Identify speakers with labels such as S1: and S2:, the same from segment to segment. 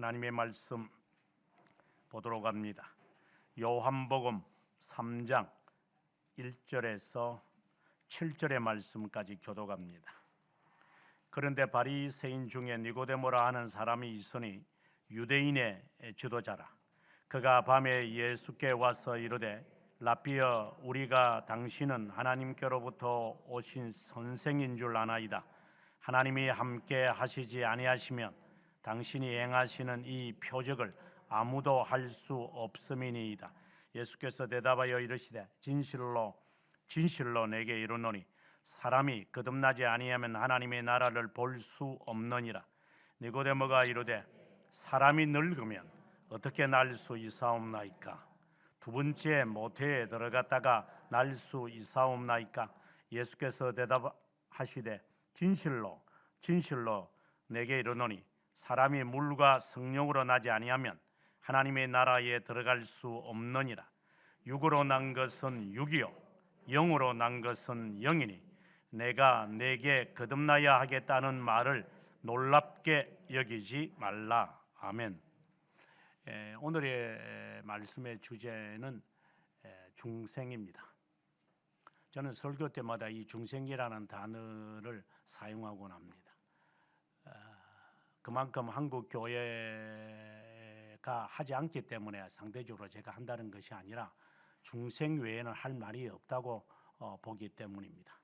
S1: 하나님의 말씀 보도록 합니다. 요한복음 3장 1절에서 7절의 말씀까지 교독합니다. 그런데 바리새인 중에 니고데모라 하는 사람이 있으니 유대인의 지도자라. 그가 밤에 예수께 와서 이르되 라삐여, 우리가 당신은 하나님께로부터 오신 선생인 줄 아나이다. 하나님이 함께 하시지 아니하시면 당신이 행하시는 이 표적을 아무도 할 수 없음이니이다. 예수께서 대답하여 이르시되 진실로 진실로 내게 이르노니 사람이 거듭나지 아니하면 하나님의 나라를 볼 수 없느니라. 니고데모가 이르되 사람이 늙으면 어떻게 날 수 있사옵나이까? 두 번째 모태에 들어갔다가 날 수 있사옵나이까? 예수께서 대답하시되 진실로 진실로 내게 이르노니 사람이 물과 성령으로 나지 아니하면 하나님의 나라에 들어갈 수 없느니라. 육으로 난 것은 육이요 영으로 난 것은 영이니 내가 내게 거듭나야 하겠다는 말을 놀랍게 여기지 말라. 아멘. 오늘의 말씀의 주제는 중생입니다. 저는 설교 때마다 이 중생이라는 단어를 사용하곤 합니다. 그만큼 한국 교회가 하지 않기 때문에 상대적으로 제가 한다는 것이 아니라 중생 외에는 할 말이 없다고 보기 때문입니다.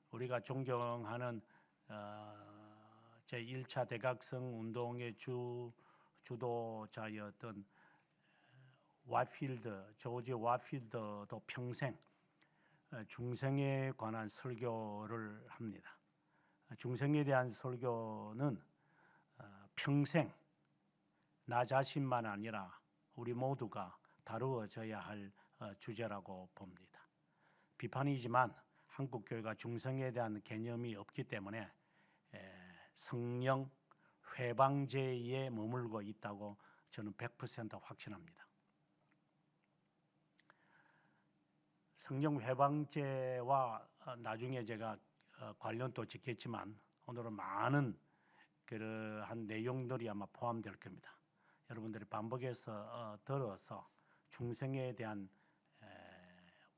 S1: 우리가 존경하는 제1차 대각성 운동의 주도자였던 조지 와필드도 평생 중생에 관한 설교를 합니다. 중생에 대한 설교는 평생 나 자신만 아니라 우리 모두가 다루어져야 할 주제라고 봅니다. 비판이지만 한국 교회가 중생에 대한 개념이 없기 때문에 성령 회방제에 머물고 있다고 저는 100% 확신합니다. 성령 회방제와 나중에 제가 관련도 짓겠지만 오늘은 많은 그러한 내용들이 아마 포함될 겁니다. 여러분들이 반복해서 들어서 중생에 대한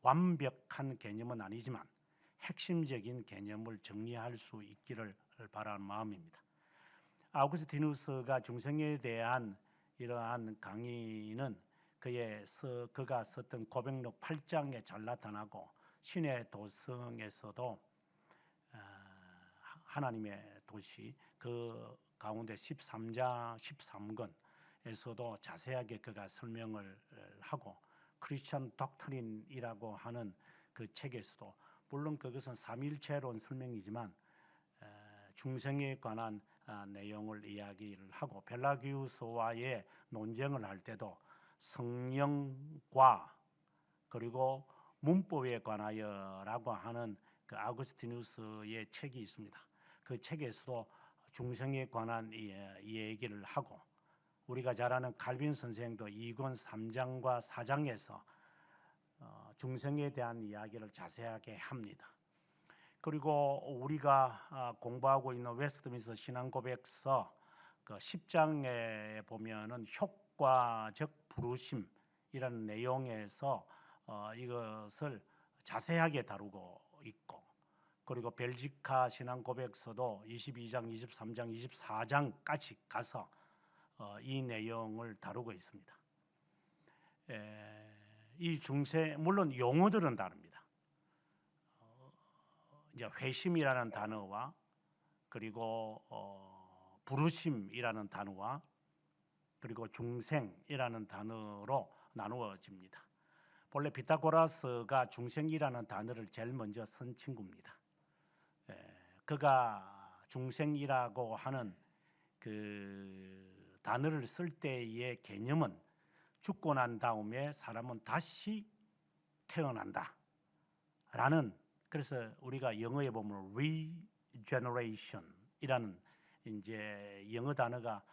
S1: 완벽한 개념은 아니지만 핵심적인 개념을 정리할 수 있기를 바라는 마음입니다. 아우구스티누스가 중생에 대한 이러한 강의는 그가 썼던 고백록 8장에 잘 나타나고 신의 도성에서도 하나님의 도시 그 가운데 13장 13권에서도 자세하게 그가 설명을 하고 크리스천 독트린이라고 하는 그 책에서도 물론 그것은 삼일체론 설명이지만 중생에 관한 내용을 이야기를 하고 펠라기우스와의 논쟁을 할 때도 성령과 그리고 문법에 관하여라고 하는 그 아우구스티누스의 책이 있습니다. 그 책에서도 중생에 관한 이 얘기를 하고 우리가 잘 아는 칼빈 선생도 2권 3장과 4장에서 중생에 대한 이야기를 자세하게 합니다. 그리고 우리가 공부하고 있는 웨스트민스터 신앙고백서 그 10장에 보면은 효과적 부르심이라는 내용에서 이것을 자세하게 다루고 있고 그리고 벨지카 신앙고백서도 22장, 23장, 24장까지 가서 이 내용을 다루고 있습니다. 이 중생 물론 용어들은 다릅니다. 이제 회심이라는 단어와 그리고 부르심이라는 단어와 그리고 중생이라는 단어로 나누어집니다. 본래 피타고라스가 중생이라는 단어를 제일 먼저 쓴 친구입니다. 그가 중생이라고 하는 그 단어를 쓸 때의 개념은 죽고 난 다음에 사람은 다시 태어난다 라는, 그래서 우리가 영어에 보면 regeneration이라는 이제 영어 단어가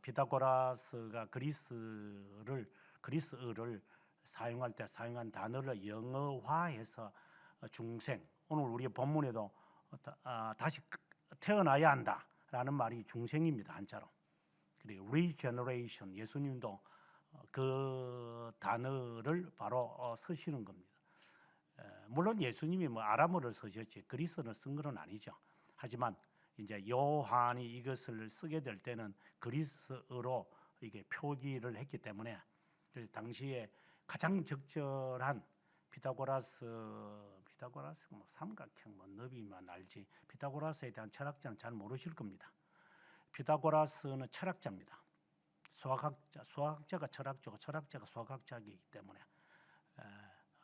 S1: 피타고라스가 그리스어를 사용할 때 사용한 단어를 영어화해서 중생, 오늘 우리 본문에도 다시 태어나야 한다라는 말이 중생입니다. 한자로. 그리고 regeneration, 예수님도 그 단어를 바로 쓰시는 겁니다. 물론 예수님이 뭐 아람어를 쓰셨지 그리스어를 쓴 건 아니죠. 하지만 이제 요한이 이것을 쓰게 될 때는 그리스어로 이게 표기를 했기 때문에 당시에 가장 적절한 피타고라스 뭐 삼각형 뭐 너비만 알지 피타고라스에 대한 철학자는 잘 모르실 겁니다. 피타고라스는 철학자입니다. 수학자가 철학자고 철학자가 수학자이기 때문에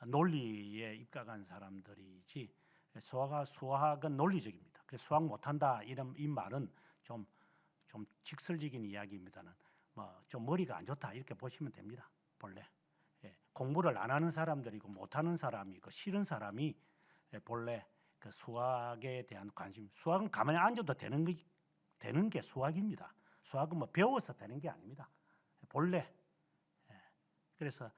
S1: 논리에 입각한 사람들이지 수학은 논리적입니다. 그래서 수학 못한다 이 말은 좀 직설적인 이야기입니다는 뭐 좀 머리가 안 좋다 이렇게 보시면 됩니다. 본래 공부를 안 하는 사람들이고 못하는 사람이고 싫은 사람이 본래 그 수학에 대한 관심, 수학은 가만히 앉아도 되는 게 수학입니다. 수학은 뭐 배워서 되는 게 아닙니다. 본래. 그래서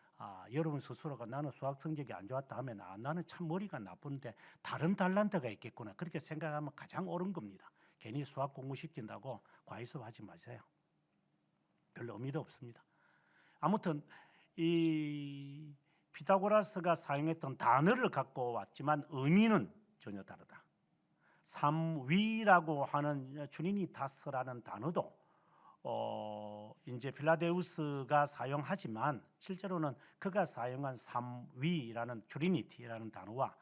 S1: 여러분 스스로가 나는 수학 성적이 안 좋았다 하면 나는 참 머리가 나쁜데 다른 탤런트가 있겠구나 그렇게 생각하면 가장 옳은 겁니다. 괜히 수학 공부시킨다고 과외수업하지 마세요. 별로 의미도 없습니다. 아무튼 이 피타고라스가 사용했던 단어를 갖고 왔지만 의미는 전혀 다르다. 삼위라고 하는 트리니타스라는 단어도 이제 필라데우스가 사용하지만 실제로는 그가 사용한 삼위라는 트리니티라는 단어와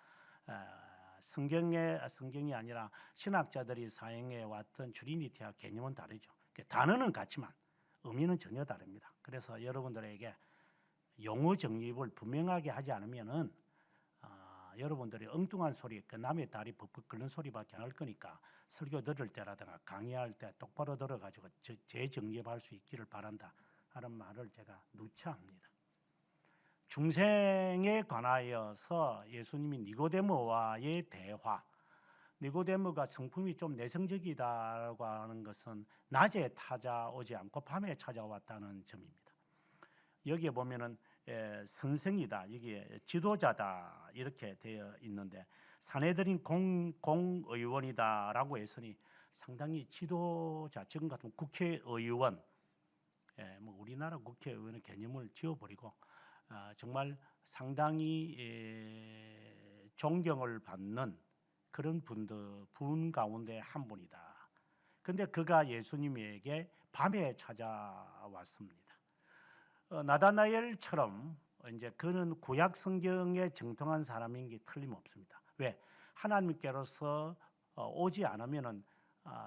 S1: 성경이 아니라 신학자들이 사용해 왔던 트리니티와 개념은 다르죠. 단어는 같지만 의미는 전혀 다릅니다. 그래서 여러분들에게 용어 정립을 분명하게 하지 않으면은 여러분들이 엉뚱한 소리, 남의 다리 벅벅 끓는 소리밖에 안 할 거니까 설교 들을 때라든가 강의할 때 똑바로 들어가지고 재정립할 수 있기를 바란다 하는 말을 제가 누차합니다. 중생에 관하여서 예수님이 니고데모와의 대화, 니고데모가 성품이 좀 내성적이다라고 하는 것은 낮에 찾아오지 않고 밤에 찾아왔다는 점입니다. 여기에 보면은 선생이다, 여기에 지도자다 이렇게 되어 있는데 사내들인 공의원이다라고 했으니 상당히 지도자, 지금 같은 국회의원, 뭐 우리나라 국회의원의 개념을 지워버리고 정말 상당히 존경을 받는 그런 분 가운데 한 분이다. 근데 그가 예수님에게 밤에 찾아왔습니다. 나다나엘처럼 이제 그는 구약 성경에 정통한 사람인 게 틀림없습니다. 왜? 하나님께로서 오지 않으면은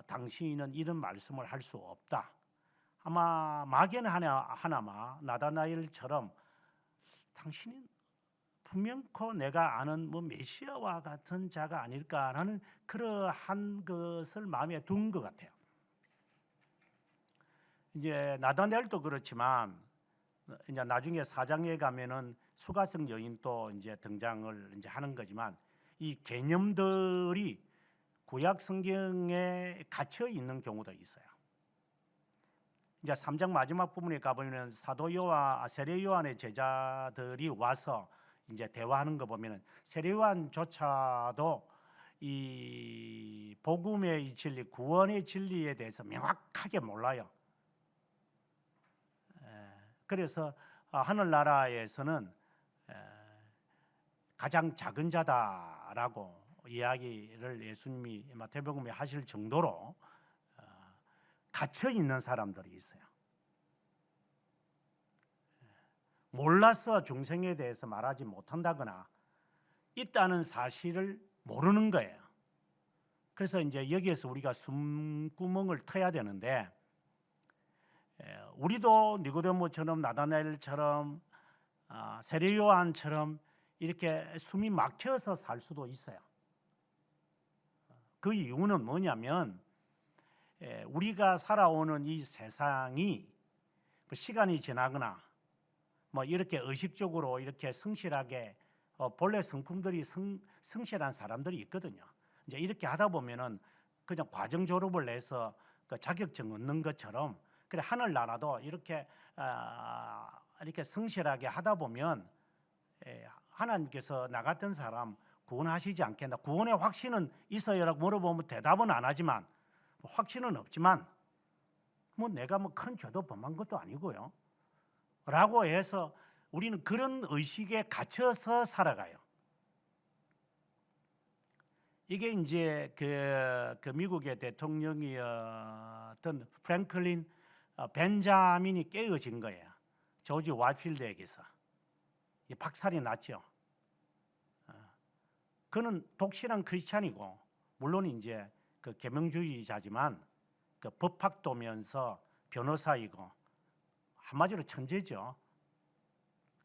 S1: 당신은 이런 말씀을 할 수 없다. 아마 마겐 하나마 나다나엘처럼 당신은 분명코 내가 아는 뭐 메시아와 같은 자가 아닐까라는 그러한 것을 마음에 둔 것 같아요. 이제 나다나엘도 그렇지만 이제 나중에 4장에 가면은 수가성 여인도 이제 등장을 이제 하는 거지만 이 개념들이 구약 성경에 갇혀 있는 경우도 있어요. 이제 3장 마지막 부분에 가보면 사도 세례 요한의 제자들이 와서 이제 대화하는 거 보면은 세례 요한조차도 이 복음의 진리, 구원의 진리에 대해서 명확하게 몰라요. 그래서 하늘나라에서는 가장 작은 자다라고 이야기를 예수님이 마태복음에 하실 정도로 갇혀 있는 사람들이 있어요. 몰라서 중생에 대해서 말하지 못한다거나 있다는 사실을 모르는 거예요. 그래서 이제 여기에서 우리가 숨구멍을 터야 되는데 우리도 니고데모처럼 나다나엘처럼 세례 요한처럼 이렇게 숨이 막혀서 살 수도 있어요. 그 이유는 뭐냐면 우리가 살아오는 이 세상이 시간이 지나거나 뭐 이렇게 의식적으로 이렇게 성실하게 본래 성품들이 성실한 사람들이 있거든요. 이제 이렇게 하다 보면은 그냥 과정 졸업을 내서 그 자격증 얻는 것처럼 그래 하늘나라도 이렇게 성실하게 하다 보면 하나님께서 나 같은 사람 구원하시지 않겠나, 구원의 확신은 있어요라고 물어보면 대답은 안 하지만 확신은 없지만 뭐 내가 뭐 큰 죄도 범한 것도 아니고요. 라고 해서 우리는 그런 의식에 갇혀서 살아가요. 이게 이제 그 미국의 대통령이었던 프랭클린 벤자민이 깨어진 거예요. 조지 와필드에게서. 박살이 났죠. 그는 독실한 크리스찬이고 물론 이제 그 계명주의자지만 그 법학도면서 변호사이고 한마디로 천재죠.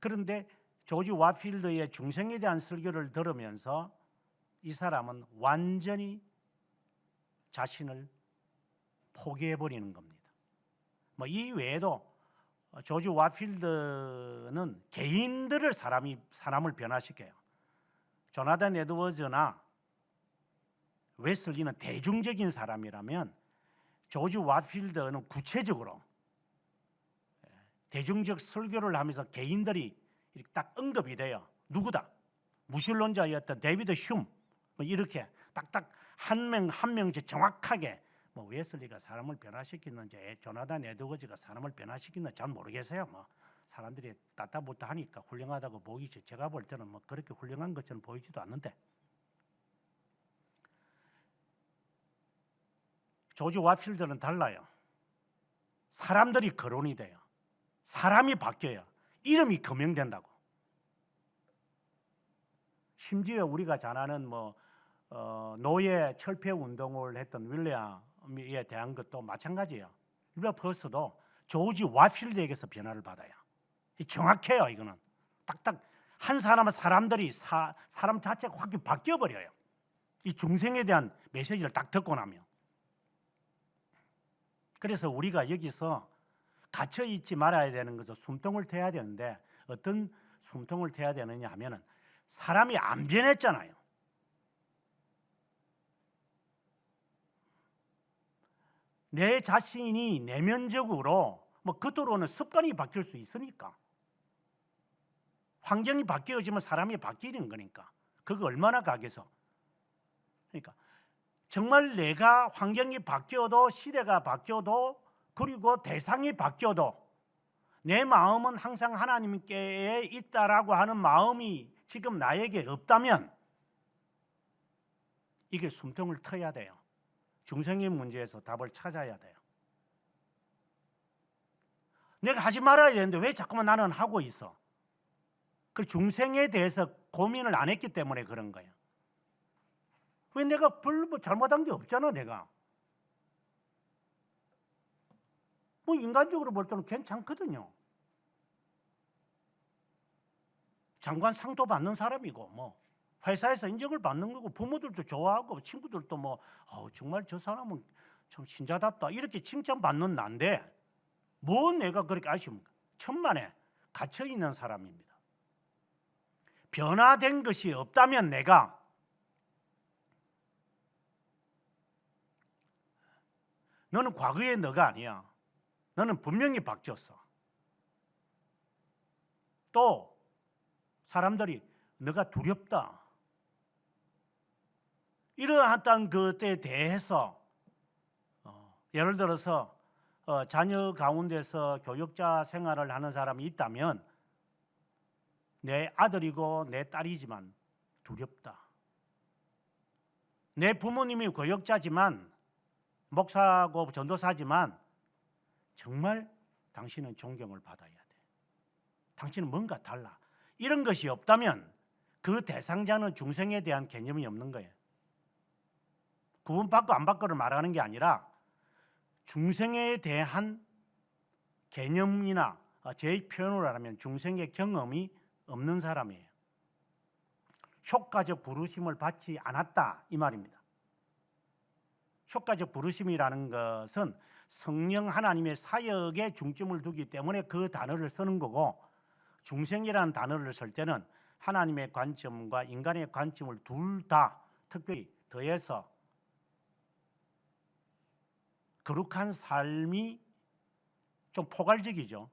S1: 그런데 조지 와필드의 중생에 대한 설교를 들으면서 이 사람은 완전히 자신을 포기해버리는 겁니다. 뭐 이 외에도 조지 와필드는 개인들을 사람을 변화시켜요. 조나단 에드워즈나 웨슬리는 대중적인 사람이라면 조지 와필드는 구체적으로 대중적 설교를 하면서 개인들이 이렇게 딱 언급이 돼요. 누구다? 무신론자였던 데이비드 흉, 뭐 이렇게 딱딱 한 명씩 정확하게 뭐 웨슬리가 사람을 변화시키는지 조나단 에드워즈가 사람을 변화시키는지 잘 모르겠어요. 뭐 사람들이 따따붙다 하니까 훌륭하다고 보이지 제가 볼 때는 뭐 그렇게 훌륭한 것처럼 보이지도 않는데 조지 와필드는 달라요. 사람들이 거론이 돼요. 사람이 바뀌어요. 이름이 거명된다고. 심지어 우리가 잘 아는 뭐 노예 철폐 운동을 했던 윌리엄에 대한 것도 마찬가지예요. 윌버퍼스도 조지 와필드에게서 변화를 받아요. 정확해요. 이거는 딱딱 한 사람들이 사람 자체가 확 바뀌어 버려요. 이 중생에 대한 메시지를 딱 듣고 나면. 그래서 우리가 여기서 갇혀 있지 말아야 되는 것은 숨통을 트여야 되는데 어떤 숨통을 트여야 되느냐 하면은 사람이 안 변했잖아요. 내 자신이 내면적으로 뭐 겉으로는 습관이 바뀔 수 있으니까 환경이 바뀌어지면 사람이 바뀌는 거니까 그거 얼마나 각에서 그러니까 정말 내가 환경이 바뀌어도 시대가 바뀌어도 그리고 대상이 바뀌어도 내 마음은 항상 하나님께 있다라고 하는 마음이 지금 나에게 없다면 이게 숨통을 트여야 돼요. 중생의 문제에서 답을 찾아야 돼요. 내가 하지 말아야 되는데 왜 자꾸만 나는 하고 있어? 그 중생에 대해서 고민을 안 했기 때문에 그런 거예요. 왜 내가 별로 잘못한 게 없잖아 내가. 뭐 인간적으로 볼 때는 괜찮거든요. 장관 상도 받는 사람이고 뭐 회사에서 인정을 받는 거고 부모들도 좋아하고 친구들도 뭐 정말 저 사람은 참 신자답다 이렇게 칭찬받는 난데 뭐 내가 그렇게 아쉽습니까? 천만에 갇혀 있는 사람입니다. 변화된 것이 없다면 내가 너는 과거의 너가 아니야. 너는 분명히 바뀌었어. 또 사람들이 너가 두렵다. 이러한 것에 대해서 예를 들어서 자녀 가운데서 교육자 생활을 하는 사람이 있다면 내 아들이고 내 딸이지만 두렵다. 내 부모님이 교육자지만 목사고 전도사지만 정말 당신은 존경을 받아야 돼. 당신은 뭔가 달라. 이런 것이 없다면 그 대상자는 중생에 대한 개념이 없는 거예요. 구분받고 안 받고를 말하는 게 아니라 중생에 대한 개념이나 제 표현으로 하면 중생의 경험이 없는 사람이에요. 효과적 부르심을 받지 않았다 이 말입니다. 효과적 부르심이라는 것은 성령 하나님의 사역에 중점을 두기 때문에 그 단어를 쓰는 거고 중생이라는 단어를 쓸 때는 하나님의 관점과 인간의 관점을 둘 다 특별히 더해서 거룩한 삶이 좀 포괄적이죠.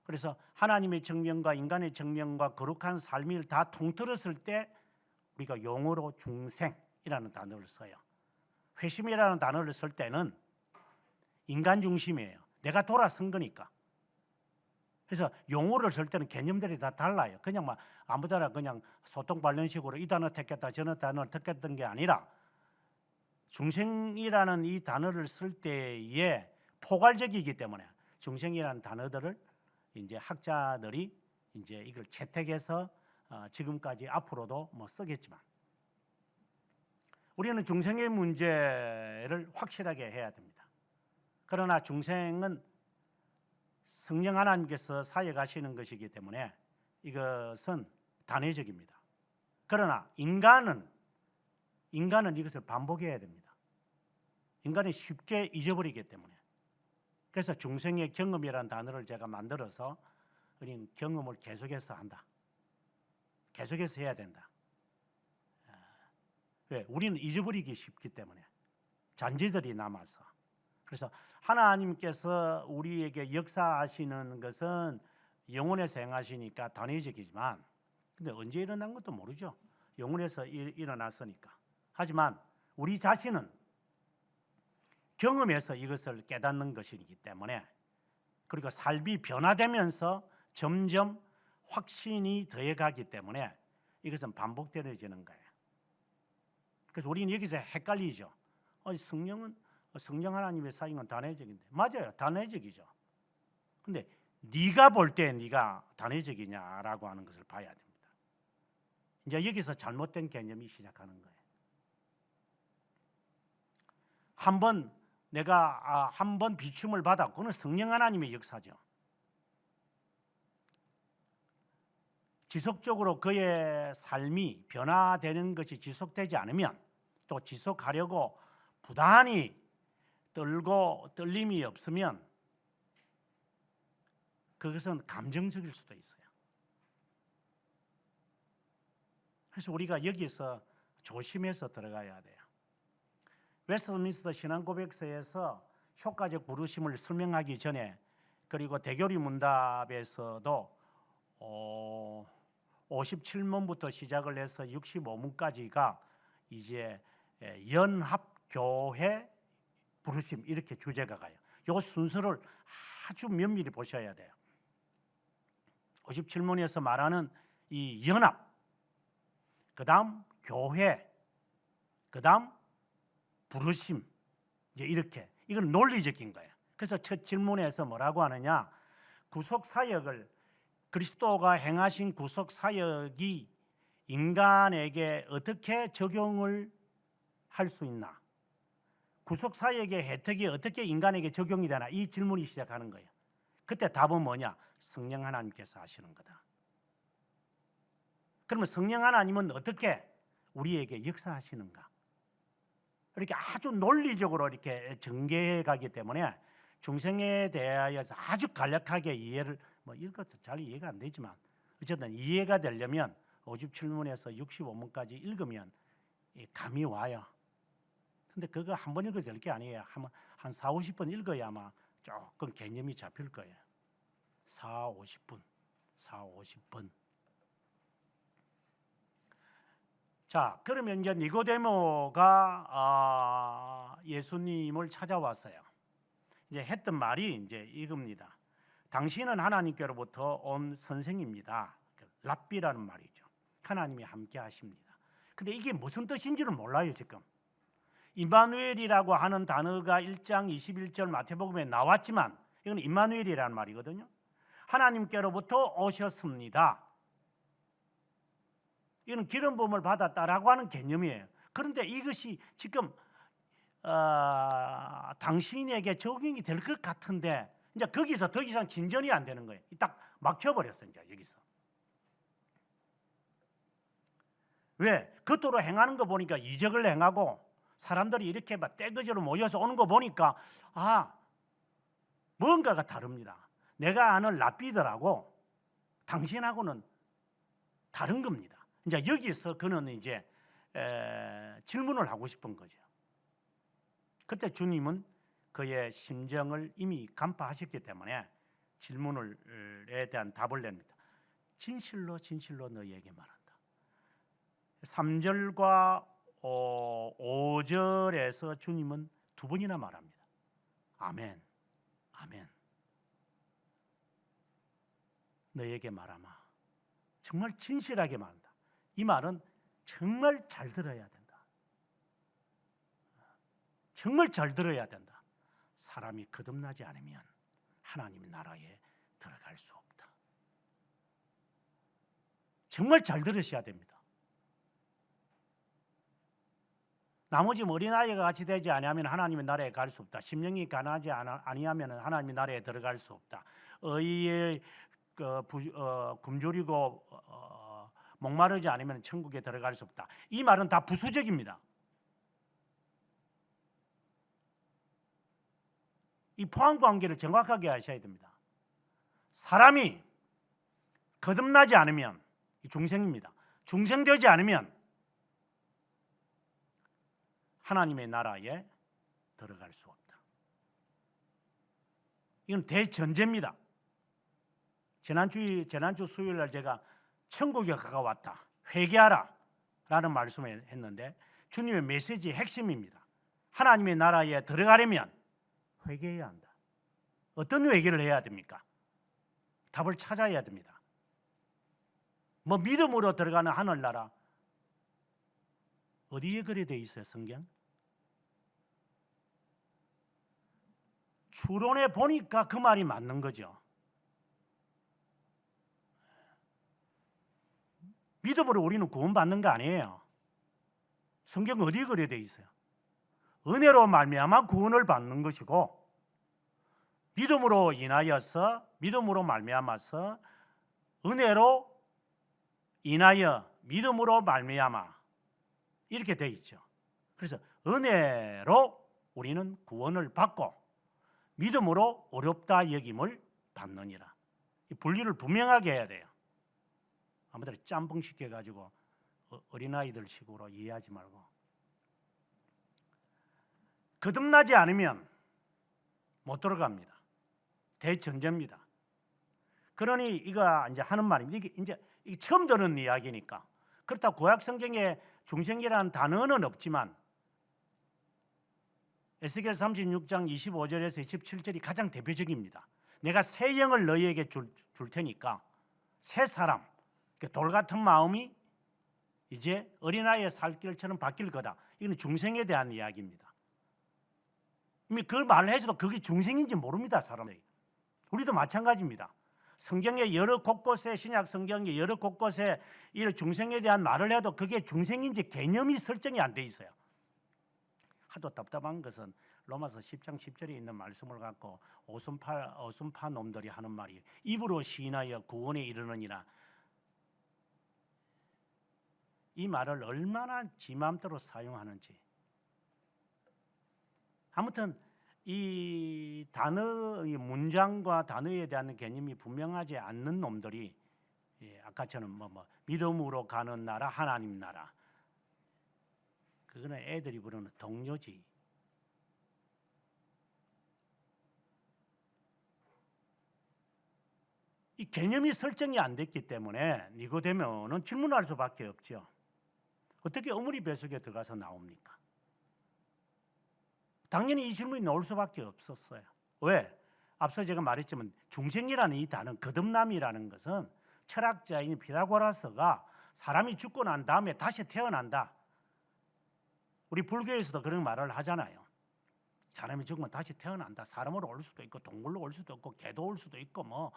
S1: 그래서 하나님의 정령과 인간의 정령과 거룩한 삶을 다 통틀었을 때 우리가 용어로 중생이라는 단어를 써요. 회심이라는 단어를 쓸 때는 인간 중심이에요. 내가 돌아선 거니까. 그래서 용어를 쓸 때는 개념들이 다 달라요. 그냥 막 아무데나 그냥 소통 관련식으로 이 단어 택했다 저런 단어를 택했던 게 아니라 중생이라는 이 단어를 쓸 때에 포괄적이기 때문에 중생이라는 단어들을 이제 학자들이 이제 이걸 채택해서 지금까지 앞으로도 뭐 쓰겠지만 우리는 중생의 문제를 확실하게 해야 됩니다. 그러나 중생은 성령 하나님께서 사역하시는 것이기 때문에 이것은 단회적입니다. 그러나 인간은 이것을 반복해야 됩니다. 인간이 쉽게 잊어버리기 때문에. 그래서 중생의 경험이라는 단어를 제가 만들어서 우리는 경험을 계속해서 한다. 계속해서 해야 된다. 왜? 우리는 잊어버리기 쉽기 때문에. 잔재들이 남아서. 그래서 하나님께서 우리에게 역사하시는 것은 영혼에서 행하시니까 단회적이지만 근데 언제 일어난 것도 모르죠. 영혼에서 일어났으니까. 하지만 우리 자신은 경험에서 이것을 깨닫는 것이기 때문에 그리고 삶이 변화되면서 점점 확신이 더해가기 때문에 이것은 반복되어지는 거예요. 그래서 우리는 여기서 헷갈리죠. 성령 하나님의 사역은 단회적인데 맞아요. 단회적이죠. 근데 네가 볼 때 네가 단회적이냐라고 하는 것을 봐야 됩니다. 이제 여기서 잘못된 개념이 시작하는 거예요. 내가 한 번 비춤을 받았고 그건 성령 하나님의 역사죠. 지속적으로 그의 삶이 변화되는 것이 지속되지 않으면 또 지속하려고 부단히 떨림이 없으면 그것은 감정적일 수도 있어요. 그래서 우리가 여기서 조심해서 들어가야 돼요. 웨스트민스터 신앙고백서에서 효과적 부르심을 설명하기 전에 그리고 대교리 문답에서도 57문부터 시작을 해서 65문까지가 이제 연합교회 부르심 이렇게 주제가 가요. 이 순서를 아주 면밀히 보셔야 돼요. 57문에서 말하는 이 연합, 그 다음 교회, 그 다음 부르심 이제 이렇게 이건 논리적인 거예요. 그래서 첫 질문에서 뭐라고 하느냐 구속사역을 그리스도가 행하신 구속사역이 인간에게 어떻게 적용을 할 수 있나 구속사역의 혜택이 어떻게 인간에게 적용이 되나 이 질문이 시작하는 거예요. 그때 답은 뭐냐 성령 하나님께서 하시는 거다. 그러면 성령 하나님은 어떻게 우리에게 역사하시는가 이렇게 아주 논리적으로 이렇게 전개해 가기 때문에 중생에 대하여서 아주 간략하게 이해를 읽어서 잘 이해가 안 되지만 어쨌든 이해가 되려면 57문에서 65문까지 읽으면 감이 와요. 근데 그거 한 번 읽어도 될 게 아니에요. 한 4, 50번 읽어야 아마 조금 개념이 잡힐 거예요. 4, 50분. 자, 그러면 이제 니고데모가 예수님을 찾아왔어요. 이제 했던 말이 이제 이겁니다. 당신은 하나님께로부터 온 선생입니다. 랍비라는 말이죠. 하나님이 함께 하십니다. 근데 이게 무슨 뜻인지를 몰라요, 지금. 임마누엘이라고 하는 단어가 1장 21절 마태복음에 나왔지만 이건 임마누엘이라는 말이거든요. 하나님께로부터 오셨습니다. 이건 기름 부음을 받았다라고 하는 개념이에요. 그런데 이것이 지금 당신에게 적용이 될 것 같은데 이제 거기서 더 이상 진전이 안 되는 거예요. 딱 막혀버렸어요. 이제 여기서. 왜? 겉으로 행하는 거 보니까 이적을 행하고 사람들이 이렇게 막 떼거지로 모여서 오는 거 보니까 뭔가가 다릅니다. 내가 아는 랍비들하고 당신하고는 다른 겁니다. 이제 여기서 그는 이제 질문을 하고 싶은 거죠. 그때 주님은 그의 심정을 이미 간파하셨기 때문에 질문에 대한 답을 냅니다. 진실로 진실로 너희에게 말한다. 3절과 5절에서 주님은 두 번이나 말합니다. 아멘, 아멘. 너에게 말하마. 정말 진실하게 말한다. 이 말은 정말 잘 들어야 된다. 정말 잘 들어야 된다. 사람이 거듭나지 않으면 하나님의 나라에 들어갈 수 없다. 정말 잘 들으셔야 됩니다. 나머지 어린아이가 같이 되지 아니하면 하나님의 나라에 갈 수 없다. 심령이 가난하지 아니하면 하나님의 나라에 들어갈 수 없다. 의의 굶주리고 목마르지 않으면 천국에 들어갈 수 없다. 이 말은 다 부수적입니다. 이 포함관계를 정확하게 하셔야 됩니다. 사람이 거듭나지 않으면 중생입니다. 중생되지 않으면 하나님의 나라에 들어갈 수 없다. 이건 대전제입니다. 지난주 수요일 날 제가 천국에 가까웠다, 회개하라 라는 말씀을 했는데 주님의 메시지의 핵심입니다. 하나님의 나라에 들어가려면 회개해야 한다. 어떤 회개를 해야 됩니까? 답을 찾아야 됩니다. 뭐 믿음으로 들어가는 하늘나라, 어디에 그래 돼 있어요, 성경? 추론해 보니까 그 말이 맞는 거죠. 믿음으로 우리는 구원받는 거 아니에요. 성경 어디에 그래 돼 있어요? 은혜로 말미암아 구원을 받는 것이고, 믿음으로 인하여서, 믿음으로 말미암아서, 은혜로 인하여 믿음으로 말미암아, 이렇게 돼 있죠. 그래서 은혜로 우리는 구원을 받고 믿음으로 어렵다 여김을 받느니라. 이 분리를 분명하게 해야 돼요. 아무튼 짬뽕 시켜가지고 어린아이들 식으로 이해하지 말고. 거듭나지 않으면 못 들어갑니다. 대전제입니다. 그러니 이거 이제 하는 말입니다. 이게 처음 듣는 이야기니까. 그렇다고 구약 성경에 중생이라는 단어는 없지만 에스겔 36장 25절에서 27절이 가장 대표적입니다. 내가 새 영을 너희에게 줄 테니까 새 사람, 돌 같은 마음이 이제 어린아이의 살길처럼 바뀔 거다. 이건 중생에 대한 이야기입니다. 이미 그 말을 해서도 그게 중생인지 모릅니다, 사람들이. 우리도 마찬가지입니다. 성경의 여러 곳곳에, 신약 성경의 여러 곳곳에 이 중생에 대한 말을 해도 그게 중생인지 개념이 설정이 안 돼 있어요. 하도 답답한 것은 로마서 10장 10절에 있는 말씀을 갖고 오순파 놈들이 하는 말이 입으로 시인하여 구원에 이르느니라. 이 말을 얼마나 지 마음대로 사용하는지. 아무튼 이 단어, 이 문장과 단어에 대한 개념이 분명하지 않는 놈들이, 아까처럼 믿음으로 가는 나라, 하나님 나라, 그거는 애들이 부르는 동료지. 이 개념이 설정이 안 됐기 때문에 니고데모는 질문할 수밖에 없죠. 어떻게 어머니 뱃속에 들어가서 나옵니까? 당연히 이 질문이 나올 수밖에 없었어요. 왜? 앞서 제가 말했지만 중생이라는 이 단어, 거듭남이라는 것은 철학자인 피타고라스가 사람이 죽고 난 다음에 다시 태어난다. 우리 불교에서도 그런 말을 하잖아요. 사람이 죽으면 다시 태어난다. 사람으로 올 수도 있고 동물로 올 수도 있고 개도 올 수도 있고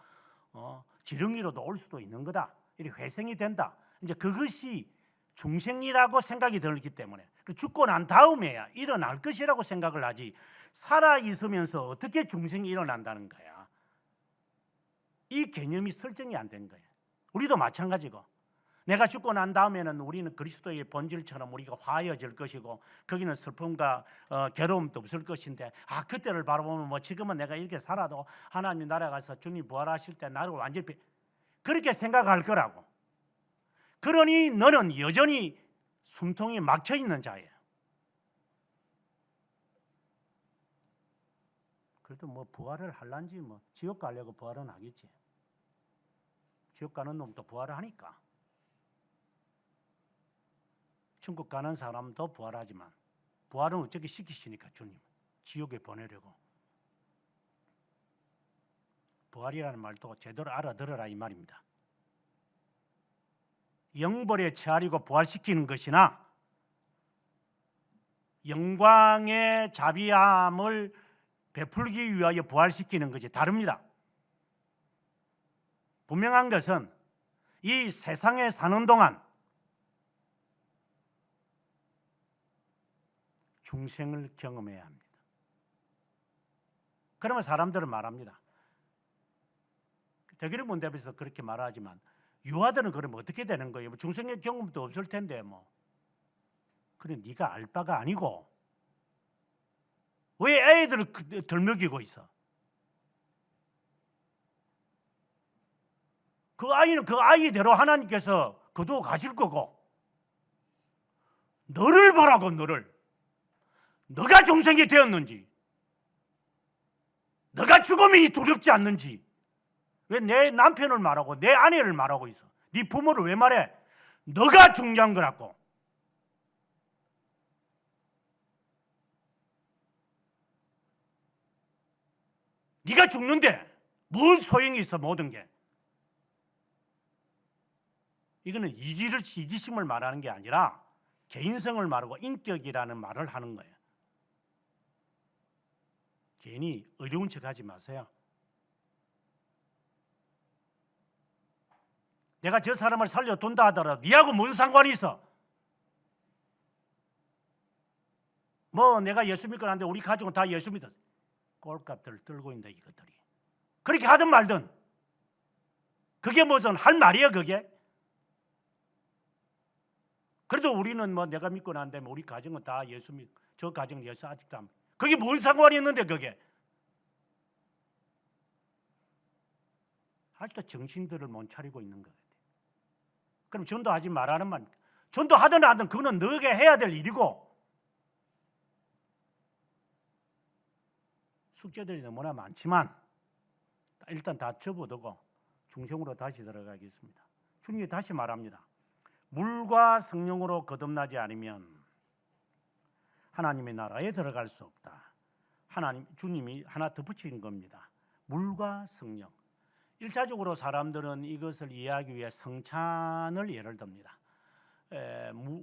S1: 지렁이로도 올 수도 있는 거다. 이렇게 회생이 된다. 이제 그것이 중생이라고 생각이 들기 때문에 죽고 난 다음에야 일어날 것이라고 생각을 하지, 살아 있으면서 어떻게 중생이 일어난다는 거야. 이 개념이 설정이 안 된 거예요. 우리도 마찬가지고, 내가 죽고 난 다음에는 우리는 그리스도의 본질처럼 우리가 화해질 것이고 거기는 슬픔과 괴로움도 없을 것인데, 그때를 바라보면 지금은 내가 이렇게 살아도 하나님 나라에 가서 주님 부활하실 때 나를 완전히 그렇게 생각할 거라고. 그러니 너는 여전히 숨통이 막혀 있는 자예요. 그래도 부활을 할란지 지옥 가려고 부활은 하겠지. 지옥 가는 놈도 부활을 하니까. 천국 가는 사람도 부활하지만 부활은 어떻게 시키시니까 주님 지옥에 보내려고. 부활이라는 말도 제대로 알아들어라 이 말입니다. 영벌에 체하리고 부활시키는 것이나 영광의 자비함을 베풀기 위하여 부활시키는 것이 다릅니다. 분명한 것은 이 세상에 사는 동안 중생을 경험해야 합니다. 그러면 사람들은 말합니다. 대기를 문답에서 그렇게 말하지만 유아들은 그러면 어떻게 되는 거예요? 뭐 중생의 경험도 없을 텐데 뭐. 그래 네가 알 바가 아니고 왜 애들을 덜먹이고 있어? 그 아이는 그 아이대로 하나님께서 거두어 가실 거고 너를 보라고 너를. 너가 중생이 되었는지 너가 죽음이 두렵지 않는지 왜 내 남편을 말하고 내 아내를 말하고 있어? 네 부모를 왜 말해? 너가 중요한 거라고. 네가 죽는데 뭘 소용이 있어 모든 게. 이거는 이기심을 말하는 게 아니라 개인성을 말하고 인격이라는 말을 하는 거예요. 괜히 어려운 척하지 마세요. 내가 저 사람을 살려둔다 하더라도 니하고 무슨 상관이 있어? 뭐 내가 예수 믿고 하는데 우리 가족은 다 예수 믿어. 꼴값들을 떨고 있는데 이것들이. 그렇게 하든 말든 그게 무슨 할 말이야 그게? 그래도 우리는 뭐 내가 믿고 나는데 우리 가정은 다 예수 믿고 저 가정은 예수 아직도 안 믿고. 그게 뭔 상관이 있는데 그게? 아직도 정신들을 못 차리고 있는 것 같아요. 그럼 전도하지 말라는 말. 전도하든 안 하든 그거는 너에게 해야 될 일이고 숙제들이 너무나 많지만 일단 다 접어두고 중생으로 다시 들어가겠습니다. 주님이 다시 말합니다. 물과 성령으로 거듭나지 않으면 하나님의 나라에 들어갈 수 없다. 주님이 하나 덧붙인 겁니다. 물과 성령. 1차적으로 사람들은 이것을 이해하기 위해 성찬을 예를 듭니다.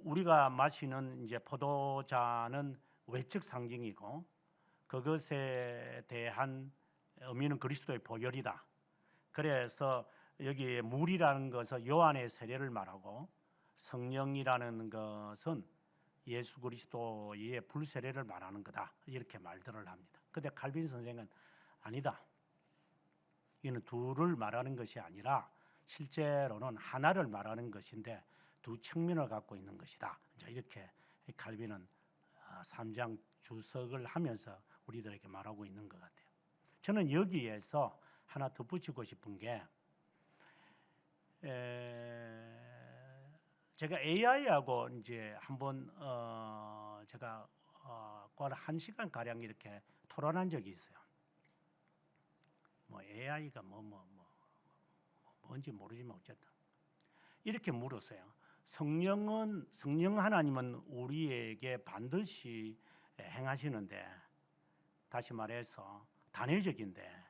S1: 우리가 마시는 이제 포도자는 외적 상징이고 그것에 대한 의미는 그리스도의 보혈이다. 그래서 여기 물이라는 것은 요한의 세례를 말하고 성령이라는 것은 예수 그리스도의 불세례를 말하는 거다. 이렇게 말들을 합니다. 그런데 칼빈 선생은 아니다. 이는 둘을 말하는 것이 아니라 실제로는 하나를 말하는 것인데 두 측면을 갖고 있는 것이다. 이렇게 칼빈은 3장 주석을 하면서 우리들에게 말하고 있는 것 같아요. 저는 여기에서 하나 덧붙이고 싶은 게 제가 AI하고 이제 한번 제가 한 1시간 가량 이렇게 토론한 적이 있어요. 뭐 AI가 뭔지 모르지만 어쨌든 이렇게 물었어요. 성령 하나님은 우리에게 반드시 행하시는데 다시 말해서 단회적인데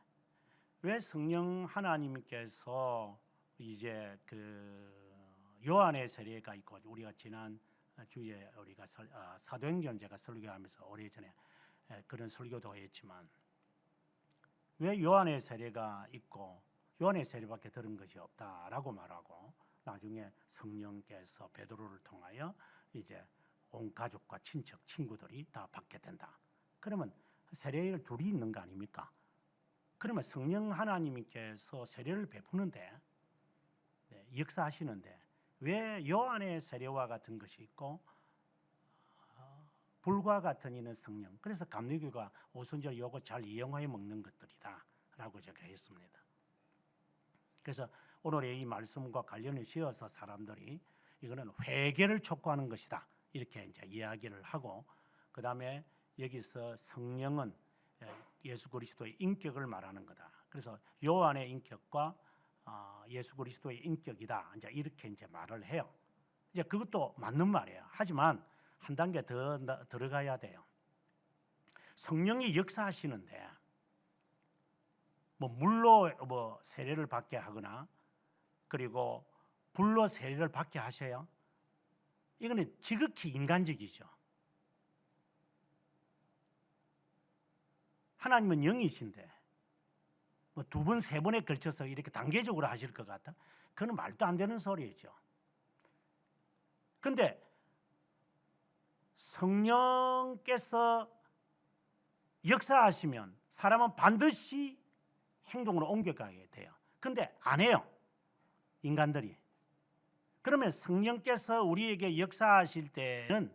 S1: 왜 성령 하나님께서 이제 그 요한의 세례가 있고 우리가 지난 주에 우리가 사도행전 제가 설교하면서 오래전에 그런 설교도 했지만 왜 요한의 세례가 있고 요한의 세례밖에 들은 것이 없다라고 말하고 나중에 성령께서 베드로를 통하여 이제 온 가족과 친척, 친구들이 다 받게 된다. 그러면 세례를 둘이 있는 거 아닙니까? 그러면 성령 하나님께서 세례를 베푸는데 역사하시는데 왜 요한의 세례와 같은 것이 있고 불과 같은 이는 성령. 그래서 감리교가 오순절 요거 잘 이용해 먹는 것들이다 라고 제가 했습니다. 그래서 오늘의 이 말씀과 관련을 지어서 사람들이 이거는 회개를 촉구하는 것이다 이렇게 이제 이야기를 하고 그 다음에 여기서 성령은 예수 그리스도의 인격을 말하는 거다. 그래서 요한의 인격과 예수 그리스도의 인격이다. 이제 이렇게 이제 말을 해요. 이제 그것도 맞는 말이에요. 하지만 한 단계 더 들어가야 돼요. 성령이 역사하시는데 뭐 물로 뭐 세례를 받게 하거나 그리고 불로 세례를 받게 하셔요. 이거는 지극히 인간적이죠. 하나님은 영이신데 뭐 두 번, 세 번에 걸쳐서 이렇게 단계적으로 하실 것 같다? 그건 말도 안 되는 소리죠. 근데 성령께서 역사하시면 사람은 반드시 행동으로 옮겨가게 돼요. 근데 안 해요, 인간들이. 그러면 성령께서 우리에게 역사하실 때는